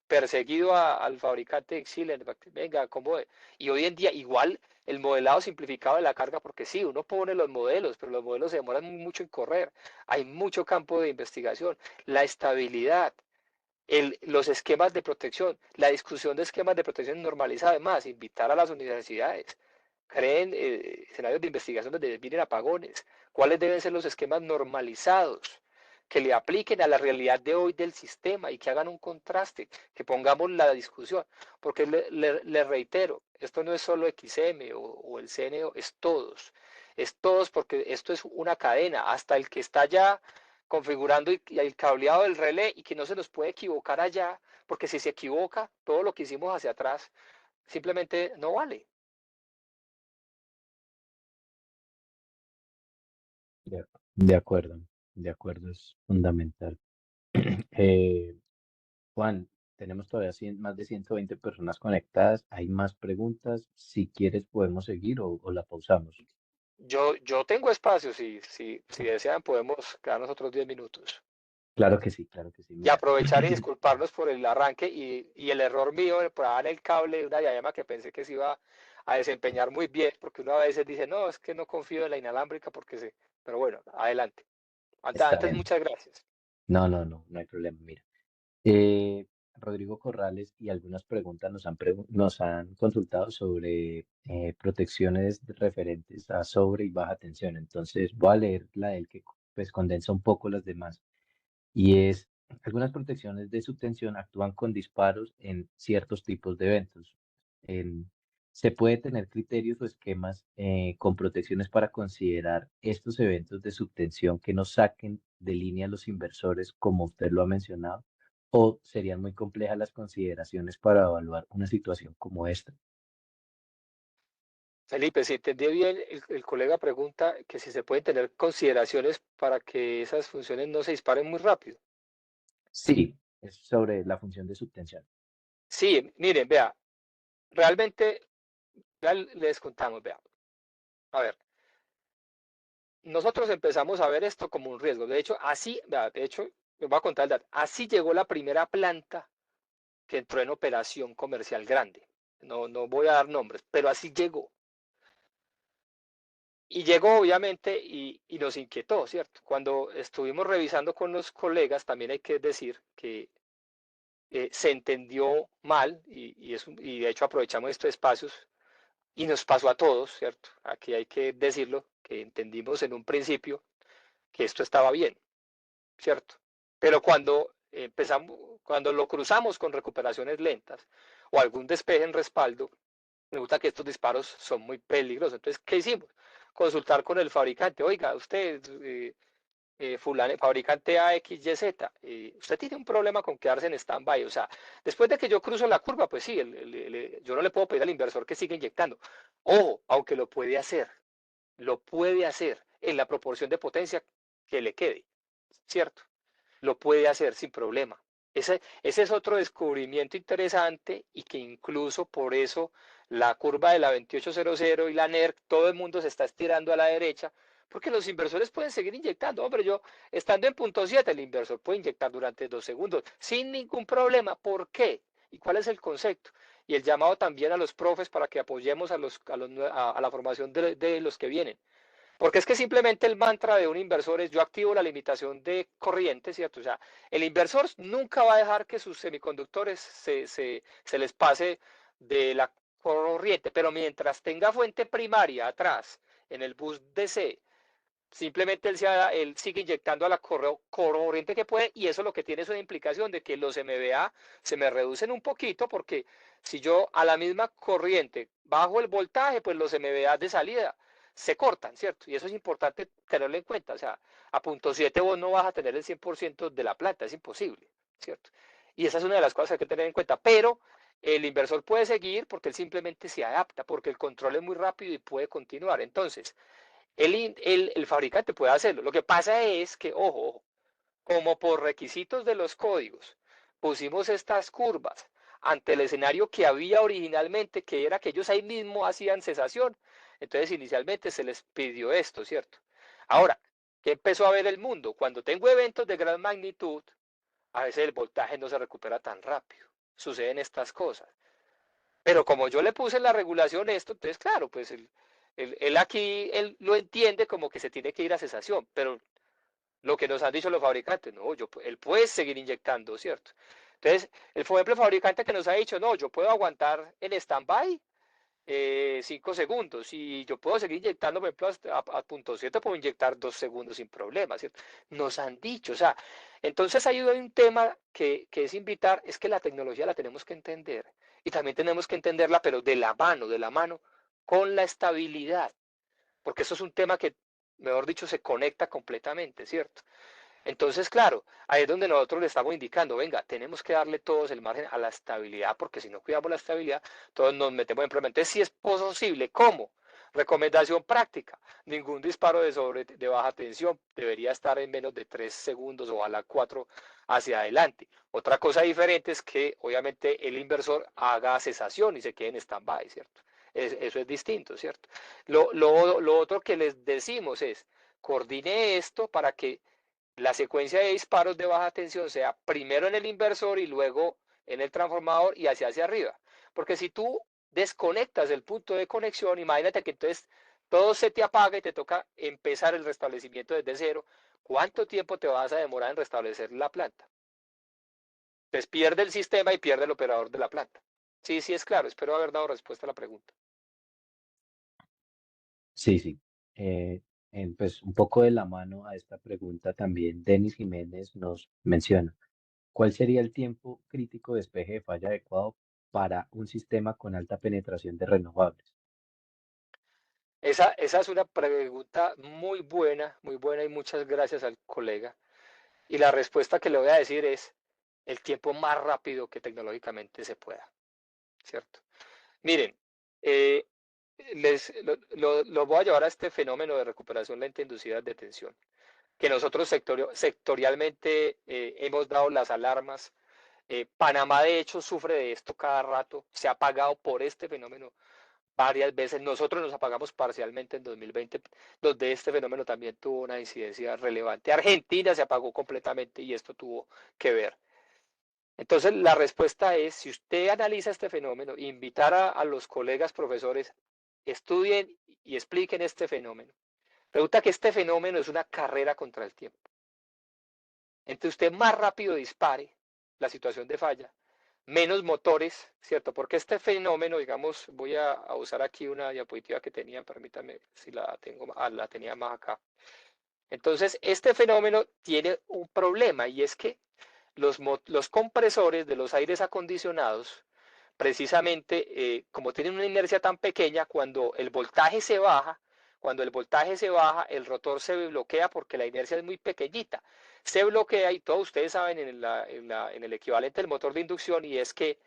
perseguido al fabricante Exile, venga, ¿cómo es? Y hoy en día igual el modelado simplificado de la carga, porque sí, uno pone los modelos, pero los modelos se demoran mucho en correr. Hay mucho campo de investigación. La estabilidad. los esquemas de protección, la discusión de esquemas de protección normalizada, además, invitar a las universidades, creen escenarios de investigación donde vienen apagones, cuáles deben ser los esquemas normalizados que le apliquen a la realidad de hoy del sistema y que hagan un contraste, que pongamos la discusión, porque le reitero, esto no es solo XM o el CNO, es todos porque esto es una cadena, hasta el que está ya configurando y el cableado del relé y que no se nos puede equivocar allá, porque si se equivoca, todo lo que hicimos hacia atrás simplemente no vale. De, de acuerdo, de acuerdo, es fundamental. Eh, Juan, tenemos todavía más de 120 personas conectadas. Hay más preguntas. Si quieres, podemos seguir o la pausamos. Yo tengo espacio, si desean podemos quedarnos otros 10 minutos. Claro que sí, claro que sí. Y Mira, aprovechar y disculparnos por el arranque y el error mío por dar el cable de una diadema que pensé que se iba a desempeñar muy bien, porque uno a veces dice, no, es que no confío en la inalámbrica porque sé. Pero bueno, adelante. está Antes, bien. muchas gracias. No, no, no, no hay problema. Mira, eh, Rodrigo Corrales y algunas preguntas nos han consultado sobre protecciones referentes a sobre y baja tensión. Entonces, voy a leer la del que pues condensa un poco las demás. Y es, algunas protecciones de subtensión actúan con disparos en ciertos tipos de eventos. En- Se puede tener criterios o esquemas con protecciones para considerar estos eventos de subtensión que no saquen de línea a los inversores, como usted lo ha mencionado, o serían muy complejas las consideraciones para evaluar una situación como esta. Felipe, si entendí bien, el colega pregunta que si se pueden tener consideraciones para que esas funciones no se disparen muy rápido. Sí, es sobre la función de subtensión. Sí, miren, vea, realmente ya les contamos, vea. A ver, nosotros empezamos a ver esto como un riesgo. De hecho, así, vea, de hecho, les voy a contar el dato. Así llegó la primera planta que entró en operación comercial grande. No voy a dar nombres, pero así llegó. Y llegó obviamente y nos inquietó, ¿cierto? Cuando estuvimos revisando con los colegas, también hay que decir que se entendió mal y de hecho aprovechamos estos espacios y nos pasó a todos, ¿cierto? Aquí hay que decirlo, que entendimos en un principio que esto estaba bien, ¿cierto? Pero cuando empezamos, cuando lo cruzamos con recuperaciones lentas o algún despeje en respaldo, resulta que estos disparos son muy peligrosos. Entonces, ¿qué hicimos? Consultar con el fabricante. Oiga, usted, fabricante AXYZ, usted tiene un problema con quedarse en stand-by. O sea, después de que yo cruzo la curva, pues sí, yo no le puedo pedir al inversor que siga inyectando. Ojo, aunque lo puede hacer en la proporción de potencia que le quede, ¿cierto? Lo puede hacer sin problema. Ese es otro descubrimiento interesante y que incluso por eso la curva de la 2800 y la NERC, todo el mundo se está estirando a la derecha, porque los inversores pueden seguir inyectando. Hombre, yo estando en punto 7, el inversor puede inyectar durante 2 segundos sin ningún problema. ¿Por qué? ¿Y cuál es el concepto? Y el llamado también a los profes para que apoyemos a la formación de los que vienen. Porque es que simplemente el mantra de un inversor es yo activo la limitación de corriente, ¿cierto? O sea, el inversor nunca va a dejar que sus semiconductores se les pase de la corriente, pero mientras tenga fuente primaria atrás en el bus DC, simplemente él sigue inyectando a la corriente que puede y eso lo que tiene es una implicación de que los MBA se me reducen un poquito porque si yo a la misma corriente bajo el voltaje, pues los MBA de salida se cortan, ¿cierto? Y eso es importante tenerlo en cuenta. O sea, a punto 7 vos no vas a tener el 100% de la planta, es imposible, ¿cierto? Y esa es una de las cosas que hay que tener en cuenta. Pero el inversor puede seguir porque él simplemente se adapta, porque el control es muy rápido y puede continuar. Entonces, el fabricante puede hacerlo. Lo que pasa es que, ojo, como por requisitos de los códigos, pusimos estas curvas ante el escenario que había originalmente, que era que ellos ahí mismo hacían cesación. Entonces, inicialmente se les pidió esto, ¿cierto? Ahora, ¿qué empezó a ver el mundo? Cuando tengo eventos de gran magnitud, a veces el voltaje no se recupera tan rápido. Suceden estas cosas. Pero como yo le puse en la regulación esto, entonces claro, pues él aquí él lo entiende como que se tiene que ir a cesación, pero lo que nos han dicho los fabricantes, no, él puede seguir inyectando, ¿cierto? Entonces, por ejemplo, el fabricante que nos ha dicho, no, yo puedo aguantar en stand-by 5 segundos y yo puedo seguir inyectando, por ejemplo, a punto 7 puedo inyectar 2 segundos sin problema, ¿cierto? Nos han dicho, o sea, entonces hay un tema que es invitar, es que la tecnología la tenemos que entender y también tenemos que entenderla, pero de la mano con la estabilidad, porque eso es un tema que, mejor dicho, se conecta completamente, ¿cierto? Entonces, claro, ahí es donde nosotros le estamos indicando, venga, tenemos que darle todos el margen a la estabilidad, porque si no cuidamos la estabilidad, todos nos metemos en problemas. Entonces, si es posible, ¿cómo? Recomendación práctica, ningún disparo de baja tensión debería estar en menos de 3 segundos o a la 4 hacia adelante. Otra cosa diferente es que obviamente el inversor haga cesación y se quede en stand-by, ¿cierto? Eso es distinto, ¿cierto? Lo otro que les decimos es, coordine esto para que la secuencia de disparos de baja tensión sea primero en el inversor y luego en el transformador y hacia arriba. Porque si tú desconectas el punto de conexión, imagínate que entonces todo se te apaga y te toca empezar el restablecimiento desde cero. ¿Cuánto tiempo te vas a demorar en restablecer la planta? Entonces pierde el sistema y pierde el operador de la planta. Sí, sí es claro. Espero haber dado respuesta a la pregunta. Sí, sí. Pues un poco de la mano a esta pregunta también, Denis Jiménez nos menciona, ¿cuál sería el tiempo crítico de despeje de falla adecuado para un sistema con alta penetración de renovables? Esa es una pregunta muy buena y muchas gracias al colega. Y la respuesta que le voy a decir es el tiempo más rápido que tecnológicamente se pueda, ¿cierto? Miren, eh, lo voy a llevar a este fenómeno de recuperación lenta inducida de tensión, que nosotros sectorialmente hemos dado las alarmas. Panamá, de hecho, sufre de esto cada rato, se ha pagado por este fenómeno varias veces. Nosotros nos apagamos parcialmente en 2020, donde este fenómeno también tuvo una incidencia relevante. Argentina se apagó completamente y esto tuvo que ver. Entonces, la respuesta es, si usted analiza este fenómeno, invitar a los colegas profesores, estudien y expliquen este fenómeno. Resulta que este fenómeno es una carrera contra el tiempo. Entre usted más rápido dispare la situación de falla, menos motores, ¿cierto? Porque este fenómeno, digamos, voy a usar aquí una diapositiva que tenía, permítame si la tengo, la tenía más acá. Entonces, este fenómeno tiene un problema y es que los compresores de los aires acondicionados, precisamente como tienen una inercia tan pequeña, cuando el voltaje se baja, el rotor se bloquea porque la inercia es muy pequeñita. Se bloquea y todos ustedes saben en el equivalente del motor de inducción y es que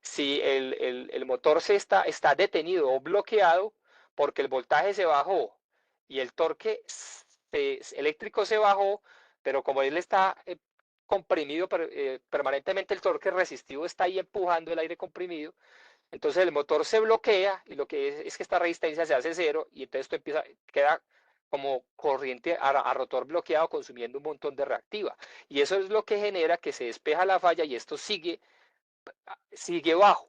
si el motor está detenido o bloqueado porque el voltaje se bajó y el torque eléctrico se bajó, pero como él está comprimido permanentemente, el torque resistivo está ahí empujando el aire comprimido, entonces el motor se bloquea y lo que es que esta resistencia se hace cero y entonces esto queda como corriente a rotor bloqueado consumiendo un montón de reactiva. Y eso es lo que genera que se despeja la falla y esto sigue bajo.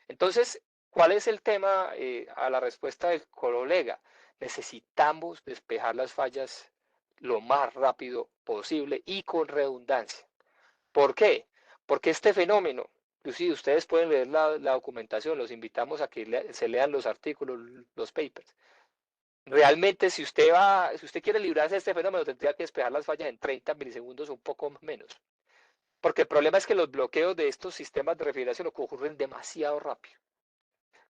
Entonces, ¿cuál es el tema a la respuesta del colega? Necesitamos despejar las fallas lo más rápido posible y con redundancia. ¿Por qué? Porque este fenómeno, inclusive ustedes pueden leer la documentación, los invitamos a que se lean los artículos, los papers. Realmente, si usted quiere librarse de este fenómeno, tendría que despejar las fallas en 30 milisegundos o un poco menos. Porque el problema es que los bloqueos de estos sistemas de refrigeración ocurren demasiado rápido.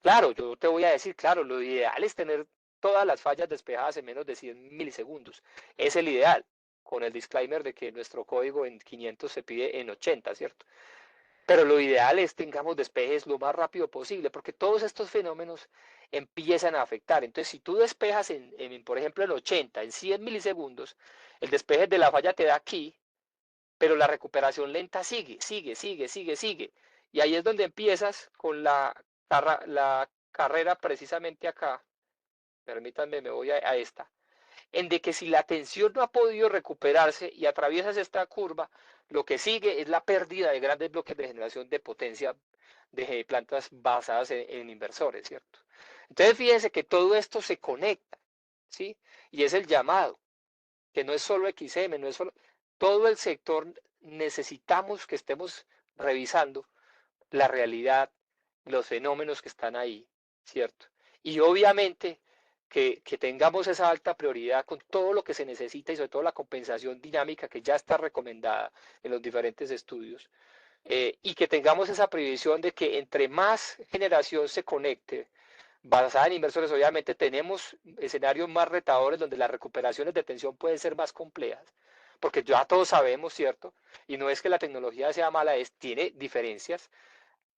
Claro, yo te voy a decir, claro, lo ideal es tener todas las fallas despejadas en menos de 100 milisegundos. Es el ideal, con el disclaimer de que nuestro código en 500 se pide en 80, ¿cierto? Pero lo ideal es tengamos despejes lo más rápido posible, porque todos estos fenómenos empiezan a afectar. Entonces, si tú despejas, por ejemplo, en 80, en 100 milisegundos, el despeje de la falla te da aquí, pero la recuperación lenta sigue. Y ahí es donde empiezas con la carrera precisamente acá. Permítanme, me voy a esta. En de que si la tensión no ha podido recuperarse y atraviesas esta curva, lo que sigue es la pérdida de grandes bloques de generación de potencia de plantas basadas en inversores, ¿cierto? Entonces fíjense que todo esto se conecta, ¿sí? Y es el llamado, que no es solo XM, no es solo... Todo el sector necesitamos que estemos revisando la realidad, los fenómenos que están ahí, ¿cierto? Y obviamente que tengamos esa alta prioridad con todo lo que se necesita y sobre todo la compensación dinámica que ya está recomendada en los diferentes estudios, y que tengamos esa previsión de que entre más generación se conecte, basada en inversores, obviamente tenemos escenarios más retadores donde las recuperaciones de tensión pueden ser más complejas, porque ya todos sabemos, ¿cierto? Y no es que la tecnología sea mala, tiene diferencias.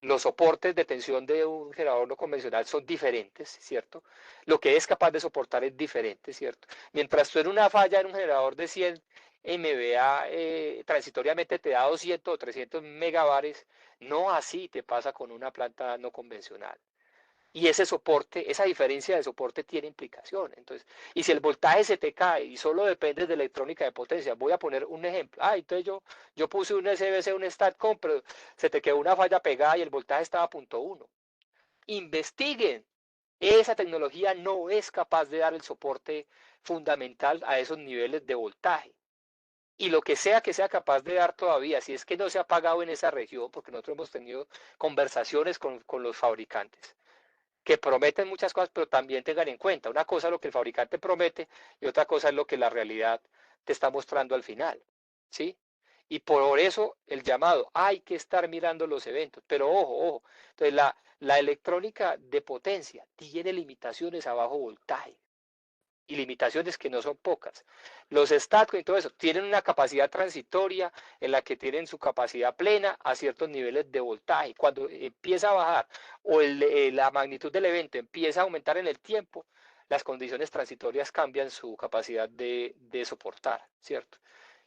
Los soportes de tensión de un generador no convencional son diferentes, ¿cierto? Lo que es capaz de soportar es diferente, ¿cierto? Mientras tú en una falla en un generador de 100 MVA transitoriamente te da 200 o 300 megabares, no así te pasa con una planta no convencional. Y ese soporte, esa diferencia de soporte tiene implicación. Entonces, y si el voltaje se te cae y solo depende de electrónica de potencia, voy a poner un ejemplo. Entonces yo puse un SBC, un StatCom, pero se te quedó una falla pegada y el voltaje estaba a punto uno. Investiguen. Esa tecnología no es capaz de dar el soporte fundamental a esos niveles de voltaje. Y lo que sea capaz de dar todavía, si es que no se ha pagado en esa región, porque nosotros hemos tenido conversaciones con los fabricantes, que prometen muchas cosas, pero también tengan en cuenta, una cosa es lo que el fabricante promete y otra cosa es lo que la realidad te está mostrando al final, ¿sí? Y por eso el llamado, hay que estar mirando los eventos, pero ojo, ojo, entonces la electrónica de potencia tiene limitaciones a bajo voltaje, y limitaciones que no son pocas. Los STATCO y todo eso tienen una capacidad transitoria en la que tienen su capacidad plena a ciertos niveles de voltaje. Cuando empieza a bajar o la magnitud del evento empieza a aumentar en el tiempo, las condiciones transitorias cambian su capacidad de soportar, ¿cierto?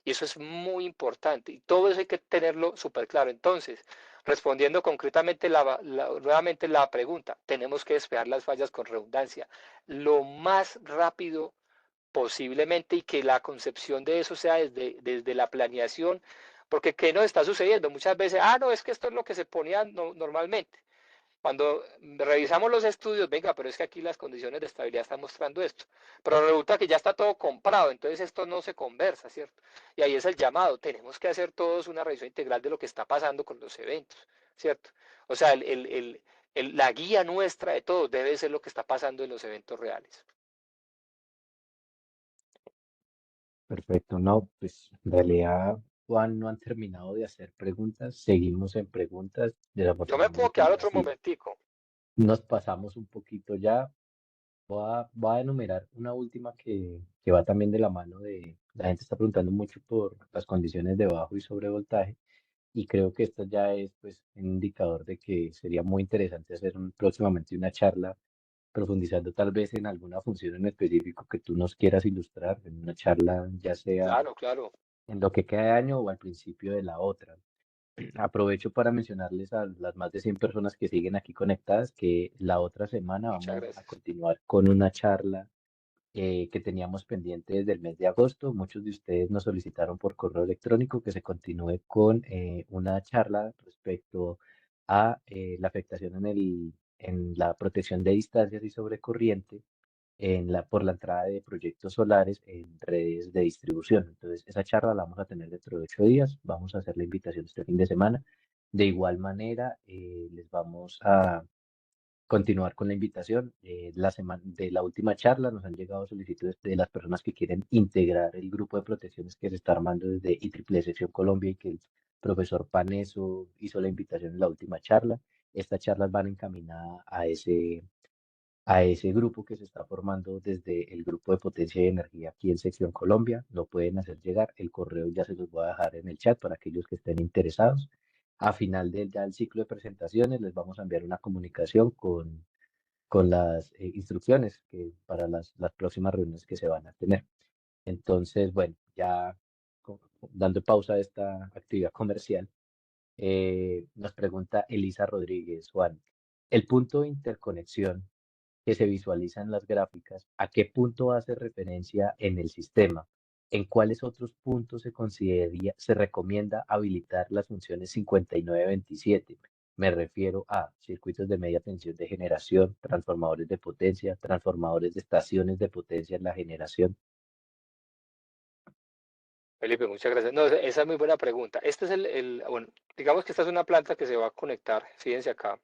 Y eso es muy importante. Y todo eso hay que tenerlo súper claro. Entonces, respondiendo concretamente nuevamente la pregunta, tenemos que despejar las fallas con redundancia lo más rápido posiblemente y que la concepción de eso sea desde la planeación, porque ¿qué nos está sucediendo? Muchas veces, no, es que esto es lo que se ponía normalmente. Cuando revisamos los estudios, venga, pero es que aquí las condiciones de estabilidad están mostrando esto. Pero resulta que ya está todo comprado, entonces esto no se conversa, ¿cierto? Y ahí es el llamado, tenemos que hacer todos una revisión integral de lo que está pasando con los eventos, ¿cierto? O sea, la guía nuestra de todos debe ser lo que está pasando en los eventos reales. Perfecto, no, pues en realidad, Juan, no han terminado de hacer preguntas, seguimos en preguntas, Yo me puedo desafortunadamente quedar ya otro sí, momentico. nos pasamos un poquito ya. Voy a enumerar una última que va también de la mano de, la gente está preguntando mucho por las condiciones de bajo y sobrevoltaje, y creo que esta ya es pues un indicador de que sería muy interesante hacer próximamente una charla profundizando tal vez en alguna función en específico que tú nos quieras ilustrar, en una charla ya sea Claro, claro. en lo que queda de año o al principio de la otra. Aprovecho para mencionarles a las más de 100 personas que siguen aquí conectadas que la otra semana Muchas vamos a gracias. continuar con una charla que teníamos pendiente desde el mes de agosto. Muchos de ustedes nos solicitaron por correo electrónico que se continúe con una charla respecto a la afectación en la protección de distancias y sobre corriente por la entrada de proyectos solares en redes de distribución. Entonces, esa charla la vamos a tener dentro de 8 días. Vamos a hacer la invitación este fin de semana. De igual manera, les vamos a continuar con la invitación. La semana de la última charla nos han llegado solicitudes de las personas que quieren integrar el grupo de protecciones que se está armando desde IEEE Sección Colombia y que el profesor Paneso hizo la invitación en la última charla. Estas charlas van encaminadas a ese grupo que se está formando desde el grupo de potencia y energía aquí en Sección Colombia. Lo pueden hacer llegar. El correo ya se los voy a dejar en el chat para aquellos que estén interesados. A final del ya el ciclo de presentaciones les vamos a enviar una comunicación con las instrucciones para las próximas reuniones que se van a tener. Entonces, bueno, ya dando pausa a esta actividad comercial, nos pregunta Elisa Rodríguez, Juan, el punto de interconexión que se visualiza en las gráficas, ¿a qué punto hace referencia en el sistema? ¿En cuáles otros puntos se recomienda habilitar las funciones 5927? Me refiero a circuitos de media tensión de generación, transformadores de potencia, transformadores de estaciones de potencia en la generación. Felipe, muchas gracias. No, esa es muy buena pregunta. Este es bueno, digamos que esta es una planta que se va a conectar, fíjense acá.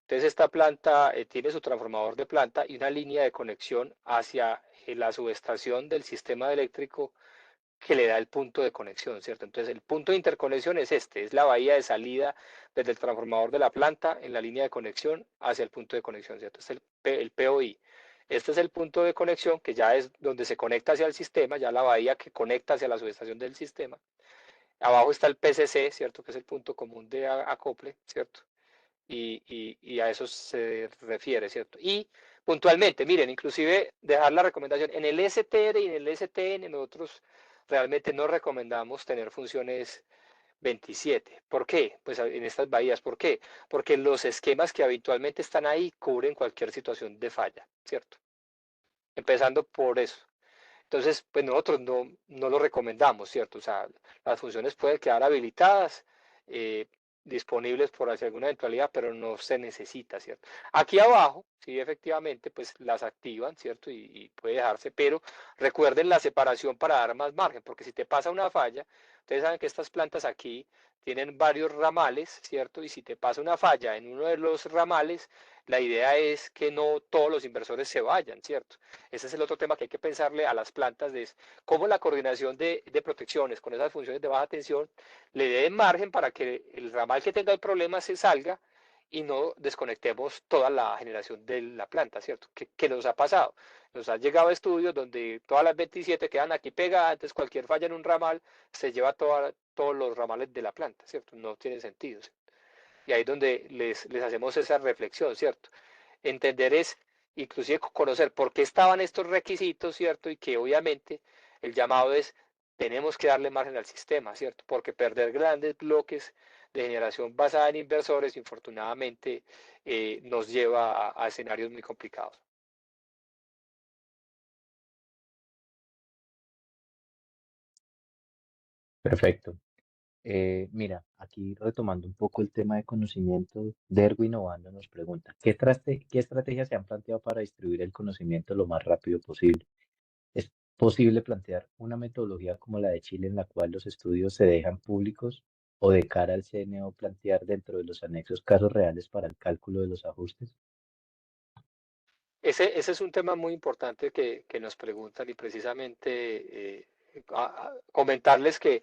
Entonces esta planta tiene su transformador de planta y una línea de conexión hacia la subestación del sistema eléctrico que le da el punto de conexión, ¿cierto? Entonces el punto de interconexión es este, es la bahía de salida desde el transformador de la planta en la línea de conexión hacia el punto de conexión, ¿cierto? Este es el POI. Este es el punto de conexión que ya es donde se conecta hacia el sistema, ya la bahía que conecta hacia la subestación del sistema. Abajo está el PCC, ¿cierto? Que es el punto común de acople, ¿cierto? Y a eso se refiere, ¿cierto? Y puntualmente, miren, inclusive dejar la recomendación, en el STR y en el STN nosotros realmente no recomendamos tener funciones 27. ¿Por qué? Pues en estas bahías, ¿por qué? Porque los esquemas que habitualmente están ahí cubren cualquier situación de falla, ¿cierto? Empezando por eso. Entonces, pues nosotros no lo recomendamos, ¿cierto? O sea, las funciones pueden quedar habilitadas, eh, disponibles por hacia alguna eventualidad, pero no se necesita, ¿cierto? Aquí abajo, sí, efectivamente, pues las activan, ¿cierto? Y puede dejarse, pero recuerden la separación para dar más margen, porque si te pasa una falla, ustedes saben que estas plantas aquí tienen varios ramales, ¿cierto? Y si te pasa una falla en uno de los ramales, la idea es que no todos los inversores se vayan, ¿cierto? Ese es el otro tema que hay que pensarle a las plantas, de cómo la coordinación de protecciones con esas funciones de baja tensión le dé margen para que el ramal que tenga el problema se salga y no desconectemos toda la generación de la planta, ¿cierto? ¿Qué nos ha pasado? Nos han llegado estudios donde todas las 27 quedan aquí pegadas, entonces cualquier falla en un ramal se lleva todos los ramales de la planta, ¿cierto? No tiene sentido. Y ahí es donde les hacemos esa reflexión, ¿cierto? Entender es, inclusive conocer por qué estaban estos requisitos, ¿cierto? Y que obviamente el llamado es, tenemos que darle margen al sistema, ¿cierto? Porque perder grandes bloques de generación basada en inversores, infortunadamente, nos lleva a escenarios muy complicados. Perfecto. Mira, aquí retomando un poco el tema de conocimiento, Derwin Obando nos pregunta, ¿qué estrategias se han planteado para distribuir el conocimiento lo más rápido posible? ¿Es posible plantear una metodología como la de Chile en la cual los estudios se dejan públicos o de cara al CNO plantear dentro de los anexos casos reales para el cálculo de los ajustes? Ese es un tema muy importante que nos preguntan y precisamente comentarles que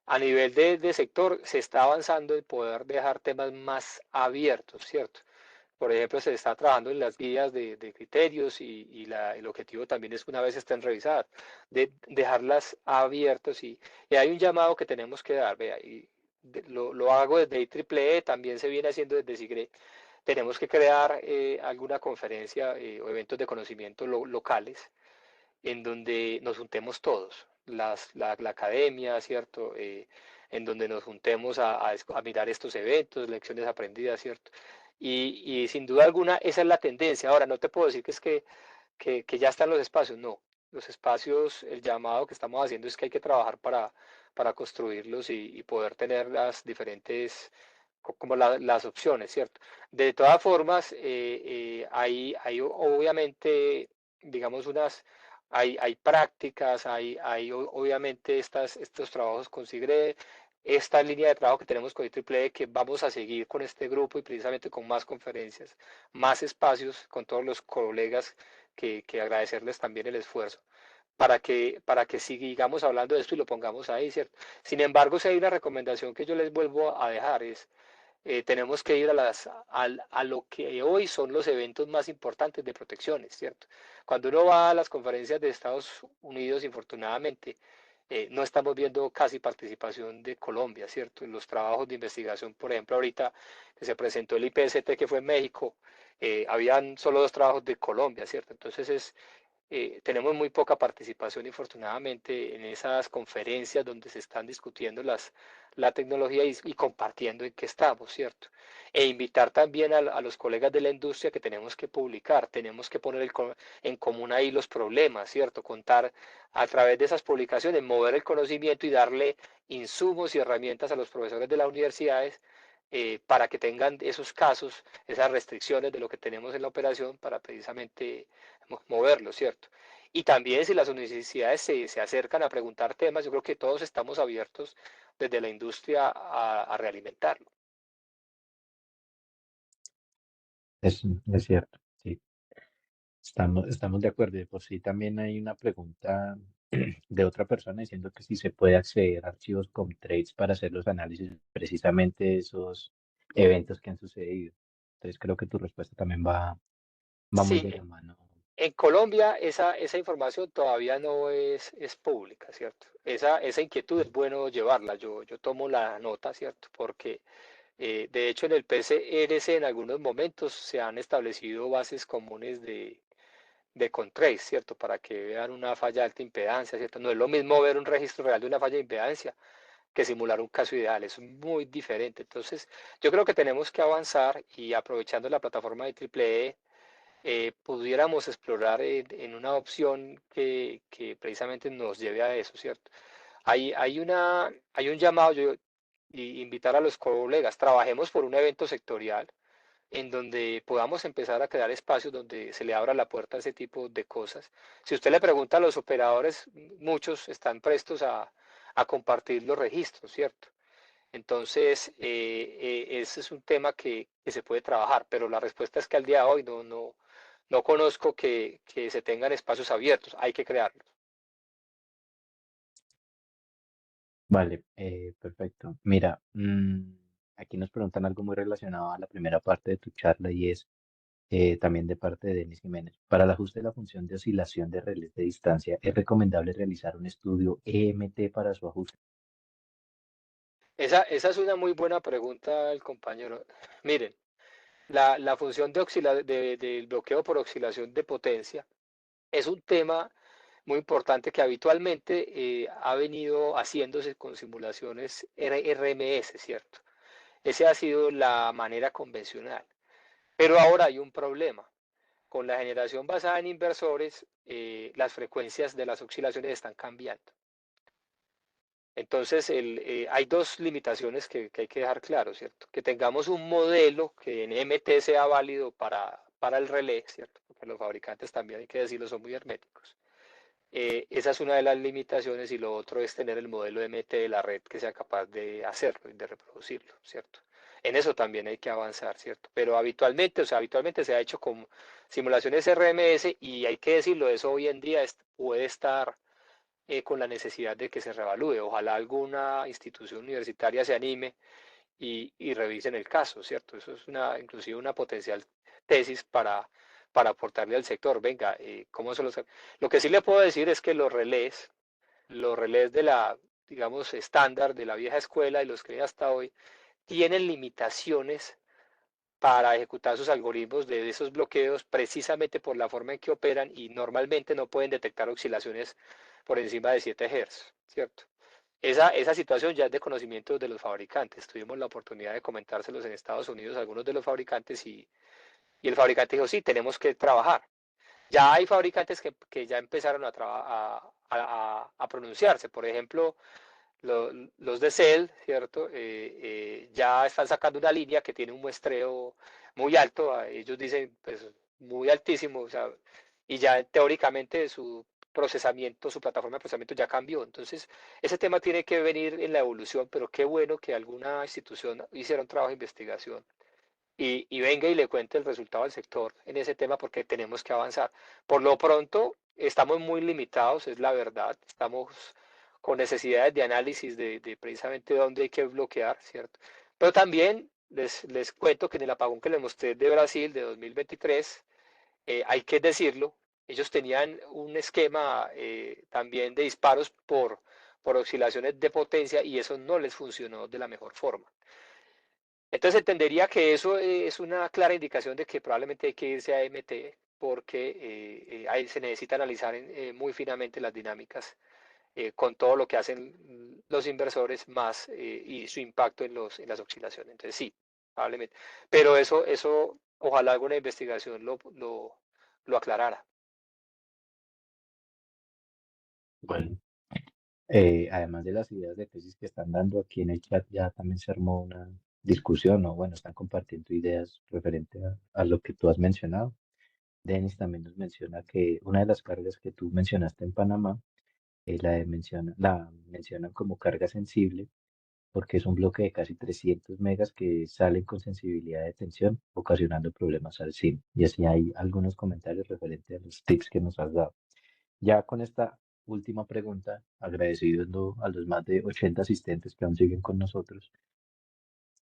a nivel de sector se está avanzando en poder dejar temas más abiertos, ¿cierto? Por ejemplo, se está trabajando en las guías de criterios y el objetivo también es que una vez estén revisadas, de dejarlas abiertas y hay un llamado que tenemos que dar, vea, lo hago desde IEEE, también se viene haciendo desde SIGRE. Tenemos que crear alguna conferencia o eventos de conocimiento locales en donde nos juntemos todos, la academia, ¿cierto? En donde nos juntemos a mirar estos eventos, lecciones aprendidas, ¿cierto? Y sin duda alguna esa es la tendencia. Ahora, no te puedo decir que es que ya están los espacios, no. Los espacios, el llamado que estamos haciendo es que hay que trabajar para construirlos y poder tener las diferentes, como las opciones, ¿cierto? De todas formas, hay obviamente, digamos, hay prácticas, hay obviamente estos trabajos con SIGRE, esta línea de trabajo que tenemos con IEEE, que vamos a seguir con este grupo y precisamente con más conferencias, más espacios con todos los colegas que agradecerles también el esfuerzo para que sigamos hablando de esto y lo pongamos ahí, ¿cierto? Sin embargo, si hay una recomendación que yo les vuelvo a dejar es tenemos que ir a lo que hoy son los eventos más importantes de protecciones, ¿cierto? Cuando uno va a las conferencias de Estados Unidos, infortunadamente, no estamos viendo casi participación de Colombia, ¿cierto? En los trabajos de investigación, por ejemplo, ahorita que se presentó el IPST que fue en México, habían solo 2 trabajos de Colombia, ¿cierto? Entonces tenemos muy poca participación, infortunadamente, en esas conferencias donde se están discutiendo la tecnología y compartiendo en qué estamos, ¿cierto? E invitar también a los colegas de la industria que tenemos que publicar, tenemos que poner en común ahí los problemas, ¿cierto? Contar a través de esas publicaciones, mover el conocimiento y darle insumos y herramientas a los profesores de las universidades para que tengan esos casos, esas restricciones de lo que tenemos en la operación para precisamente moverlo, ¿cierto? Y también si las universidades se acercan a preguntar temas, yo creo que todos estamos abiertos desde la industria a realimentarlo. Es cierto, sí. Estamos de acuerdo. De por sí también hay una pregunta de otra persona diciendo que si se puede acceder a archivos Comtrades para hacer los análisis precisamente de esos eventos que han sucedido. Entonces creo que tu respuesta también va muy Sí, de la mano. en Colombia esa información todavía no es pública, ¿cierto? Esa inquietud es bueno llevarla, yo tomo la nota, ¿cierto? Porque de hecho en el PCRC en algunos momentos se han establecido bases comunes de Contrace, ¿cierto? Para que vean una falla de alta impedancia, ¿cierto? No es lo mismo ver un registro real de una falla de impedancia que simular un caso ideal, es muy diferente. Entonces, yo creo que tenemos que avanzar y aprovechando la plataforma de AAA, pudiéramos explorar en una opción que precisamente nos lleve a eso, ¿cierto? Hay un llamado, y invitar a los colegas, trabajemos por un evento sectorial en donde podamos empezar a crear espacios donde se le abra la puerta a ese tipo de cosas. Si usted le pregunta a los operadores, muchos están prestos a compartir los registros, ¿cierto? Entonces, ese es un tema que se puede trabajar, pero la respuesta es que al día de hoy no conozco que se tengan espacios abiertos, hay que crearlos. Vale, perfecto. Mira, aquí nos preguntan algo muy relacionado a la primera parte de tu charla y es también de parte de Denis Jiménez. Para el ajuste de la función de oscilación de relés de distancia, ¿es recomendable realizar un estudio EMT para su ajuste? Esa es una muy buena pregunta el compañero. Miren, la función del bloqueo por oscilación de potencia es un tema muy importante que habitualmente ha venido haciéndose con simulaciones RMS, ¿cierto? Esa ha sido la manera convencional. Pero ahora hay un problema. Con la generación basada en inversores, las frecuencias de las oscilaciones están cambiando. Entonces, hay dos limitaciones que hay que dejar claro, ¿cierto? Que tengamos un modelo que en MT sea válido para el relé, ¿cierto? Porque los fabricantes también, hay que decirlo, son muy herméticos. Esa es una de las limitaciones y lo otro es tener el modelo MT de la red que sea capaz de hacerlo y de reproducirlo, ¿cierto? En eso también hay que avanzar, ¿cierto? Pero habitualmente, o sea, habitualmente se ha hecho con simulaciones RMS y hay que decirlo, eso hoy en día puede estar con la necesidad de que se revalúe. Ojalá alguna institución universitaria se anime y revisen el caso, ¿cierto? Eso es inclusive una potencial tesis para aportarle al sector. Venga, ¿cómo se los... Lo que sí le puedo decir es que los relés de la, digamos, estándar de la vieja escuela y los que hay hasta hoy, tienen limitaciones para ejecutar sus algoritmos de esos bloqueos precisamente por la forma en que operan y normalmente no pueden detectar oscilaciones por encima de 7 Hz, ¿cierto? Esa situación ya es de conocimiento de los fabricantes. Tuvimos la oportunidad de comentárselos en Estados Unidos a algunos de los fabricantes y el fabricante dijo, sí, tenemos que trabajar. Ya hay fabricantes que ya empezaron a pronunciarse. Por ejemplo, los de Cell, ¿cierto? Ya están sacando una línea que tiene un muestreo muy alto. Ellos dicen, pues, muy altísimo. O sea, y ya teóricamente su procesamiento, su plataforma de procesamiento ya cambió. Entonces, ese tema tiene que venir en la evolución, pero qué bueno que alguna institución hiciera un trabajo de investigación y venga y le cuente el resultado al sector en ese tema porque tenemos que avanzar. Por lo pronto, estamos muy limitados, es la verdad, estamos con necesidades de análisis de precisamente dónde hay que bloquear, ¿cierto? Pero también les cuento que en el apagón que les mostré de Brasil de 2023, hay que decirlo, ellos tenían un esquema también de disparos por oscilaciones de potencia y eso no les funcionó de la mejor forma. Entonces entendería que eso es una clara indicación de que probablemente hay que irse a MT porque ahí se necesita analizar muy finamente las dinámicas con todo lo que hacen los inversores más y su impacto en las oscilaciones. Entonces sí, probablemente. Pero eso ojalá alguna investigación lo aclarara. Bueno, además de las ideas de tesis que están dando aquí en el chat, ya también se armó una discusión, o bueno, están compartiendo ideas referente a lo que tú has mencionado. Denis también nos menciona que una de las cargas que tú mencionaste en Panamá, la mencionan como carga sensible porque es un bloque de casi 300 megas que salen con sensibilidad de tensión, ocasionando problemas al SIM. Y así hay algunos comentarios referentes a los tips que nos has dado. Ya con esta última pregunta, agradeciendo a los más de 80 asistentes que aún siguen con nosotros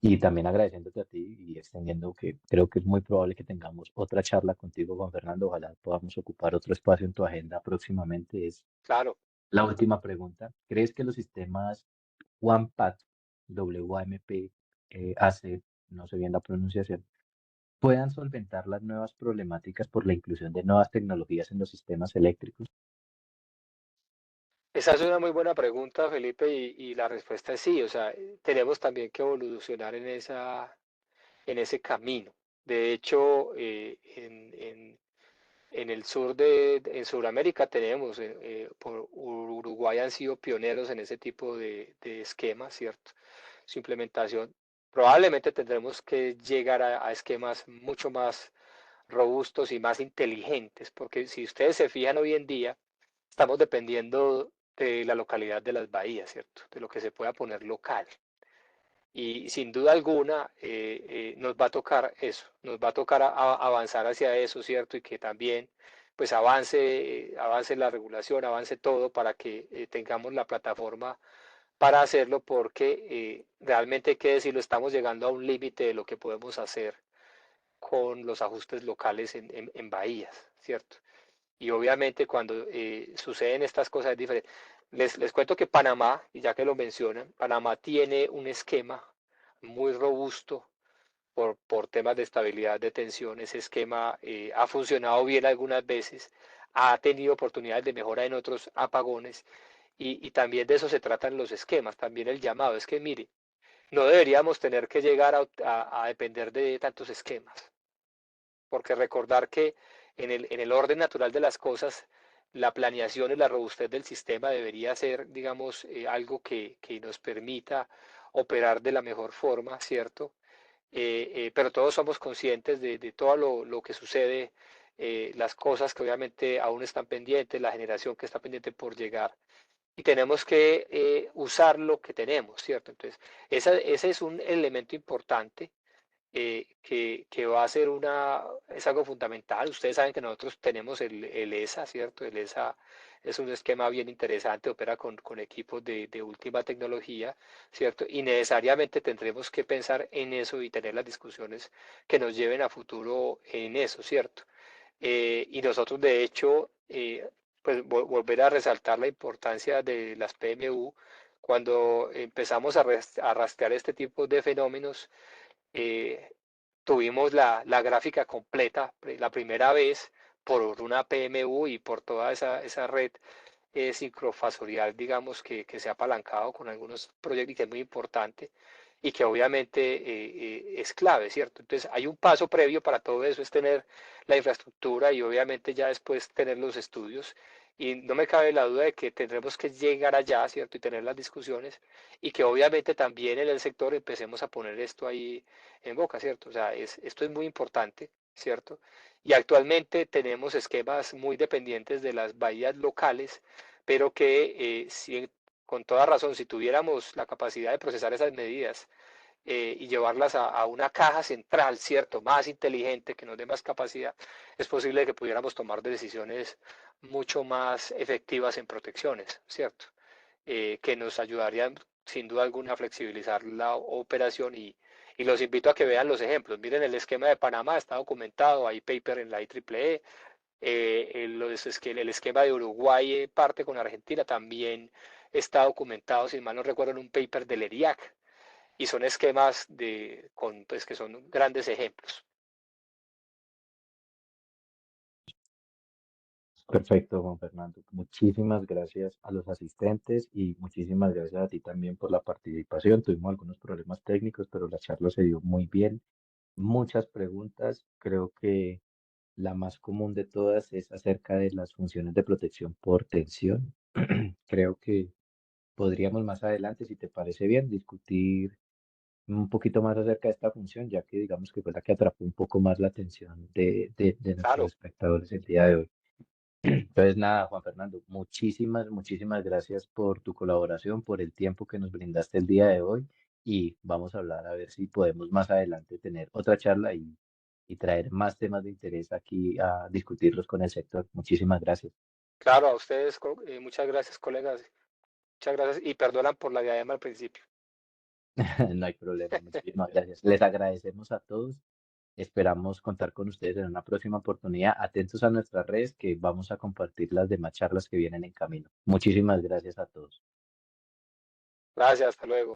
y también agradeciéndote a ti y extendiendo que creo que es muy probable que tengamos otra charla contigo, Juan Fernando. Ojalá podamos ocupar otro espacio en tu agenda próximamente. Es Claro. la última pregunta. ¿Crees que los sistemas WAMPAT, WAMP, AC, no sé bien la pronunciación, puedan solventar las nuevas problemáticas por la inclusión de nuevas tecnologías en los sistemas eléctricos? Esa es una muy buena pregunta, Felipe, y la respuesta es sí. O sea, tenemos también que evolucionar en ese camino. De hecho, en el sur en Sudamérica tenemos, por Uruguay han sido pioneros en ese tipo de esquemas, ¿cierto? Su implementación. Probablemente tendremos que llegar a esquemas mucho más robustos y más inteligentes, porque si ustedes se fijan hoy en día, estamos dependiendo de la localidad de las bahías, ¿cierto? De lo que se pueda poner local. Y sin duda alguna nos va a tocar eso, nos va a tocar avanzar hacia eso, ¿cierto? Y que también pues avance la regulación, avance todo para que tengamos la plataforma para hacerlo, porque realmente hay que decirlo, estamos llegando a un límite de lo que podemos hacer con los ajustes locales en bahías, ¿cierto? Y obviamente cuando suceden estas cosas es diferente. Les cuento que Panamá, y ya que lo mencionan, Panamá tiene un esquema muy robusto por temas de estabilidad de tensión. Ese esquema ha funcionado bien algunas veces, ha tenido oportunidades de mejora en otros apagones, y también de eso se tratan los esquemas. También el llamado es que, mire, no deberíamos tener que llegar a depender de tantos esquemas, porque recordar que en el orden natural de las cosas, la planeación y la robustez del sistema debería ser, digamos, algo que nos permita operar de la mejor forma, ¿cierto? Pero todos somos conscientes de todo lo que sucede, las cosas que obviamente aún están pendientes, la generación que está pendiente por llegar, y tenemos que usar lo que tenemos, ¿cierto? Entonces, ese es un elemento importante, que va a ser es algo fundamental. Ustedes saben que nosotros tenemos el ESA, ¿cierto? El ESA es un esquema bien interesante, opera con equipos de última tecnología, ¿cierto? Y necesariamente tendremos que pensar en eso y tener las discusiones que nos lleven a futuro en eso, ¿cierto? Y nosotros, de hecho, pues volver a resaltar la importancia de las PMU cuando empezamos a rastrear este tipo de fenómenos. eh, Tuvimos la gráfica completa la primera vez por una PMU y por toda esa red sincrofasorial, digamos, que se ha apalancado con algunos proyectos y que es muy importante y que obviamente es clave, ¿cierto? Entonces hay un paso previo para todo eso, es tener la infraestructura y obviamente ya después tener los estudios. Y no me cabe la duda de que tendremos que llegar allá, ¿cierto? Y tener las discusiones, y que obviamente también en el sector empecemos a poner esto ahí en boca, ¿cierto? O sea, esto es muy importante, ¿cierto? Y actualmente tenemos esquemas muy dependientes de las bahías locales, pero que si, con toda razón, si tuviéramos la capacidad de procesar esas medidas y llevarlas a una caja central, ¿cierto? Más inteligente, que nos dé más capacidad, es posible que pudiéramos tomar decisiones mucho más efectivas en protecciones, ¿cierto? Que nos ayudarían sin duda alguna a flexibilizar la operación, y los invito a que vean los ejemplos. Miren, el esquema de Panamá está documentado, hay paper en la IEEE, el esquema de Uruguay parte con Argentina también está documentado, si mal no recuerdo, en un paper del ERIAC, y son esquemas pues, que son grandes ejemplos. Perfecto, Juan Fernando. Muchísimas gracias a los asistentes y muchísimas gracias a ti también por la participación. Tuvimos algunos problemas técnicos, pero la charla se dio muy bien. Muchas preguntas. Creo que la más común de todas es acerca de las funciones de protección por tensión. Creo que podríamos más adelante, si te parece bien, discutir un poquito más acerca de esta función, ya que digamos que fue la que atrapó un poco más la atención de nuestros Claro, espectadores el día de hoy. Entonces, nada, Juan Fernando, muchísimas gracias por tu colaboración, por el tiempo que nos brindaste el día de hoy y vamos a hablar a ver si podemos más adelante tener otra charla y traer más temas de interés aquí a discutirlos con el sector. Muchísimas gracias. claro, a ustedes, muchas gracias, colegas. Muchas gracias y perdonan por la diadema al principio. No hay problema, muchísimas gracias. Les agradecemos a todos. Esperamos contar con ustedes en una próxima oportunidad. Atentos a nuestras redes que vamos a compartir las demás charlas que vienen en camino. Muchísimas gracias a todos. Gracias, hasta luego.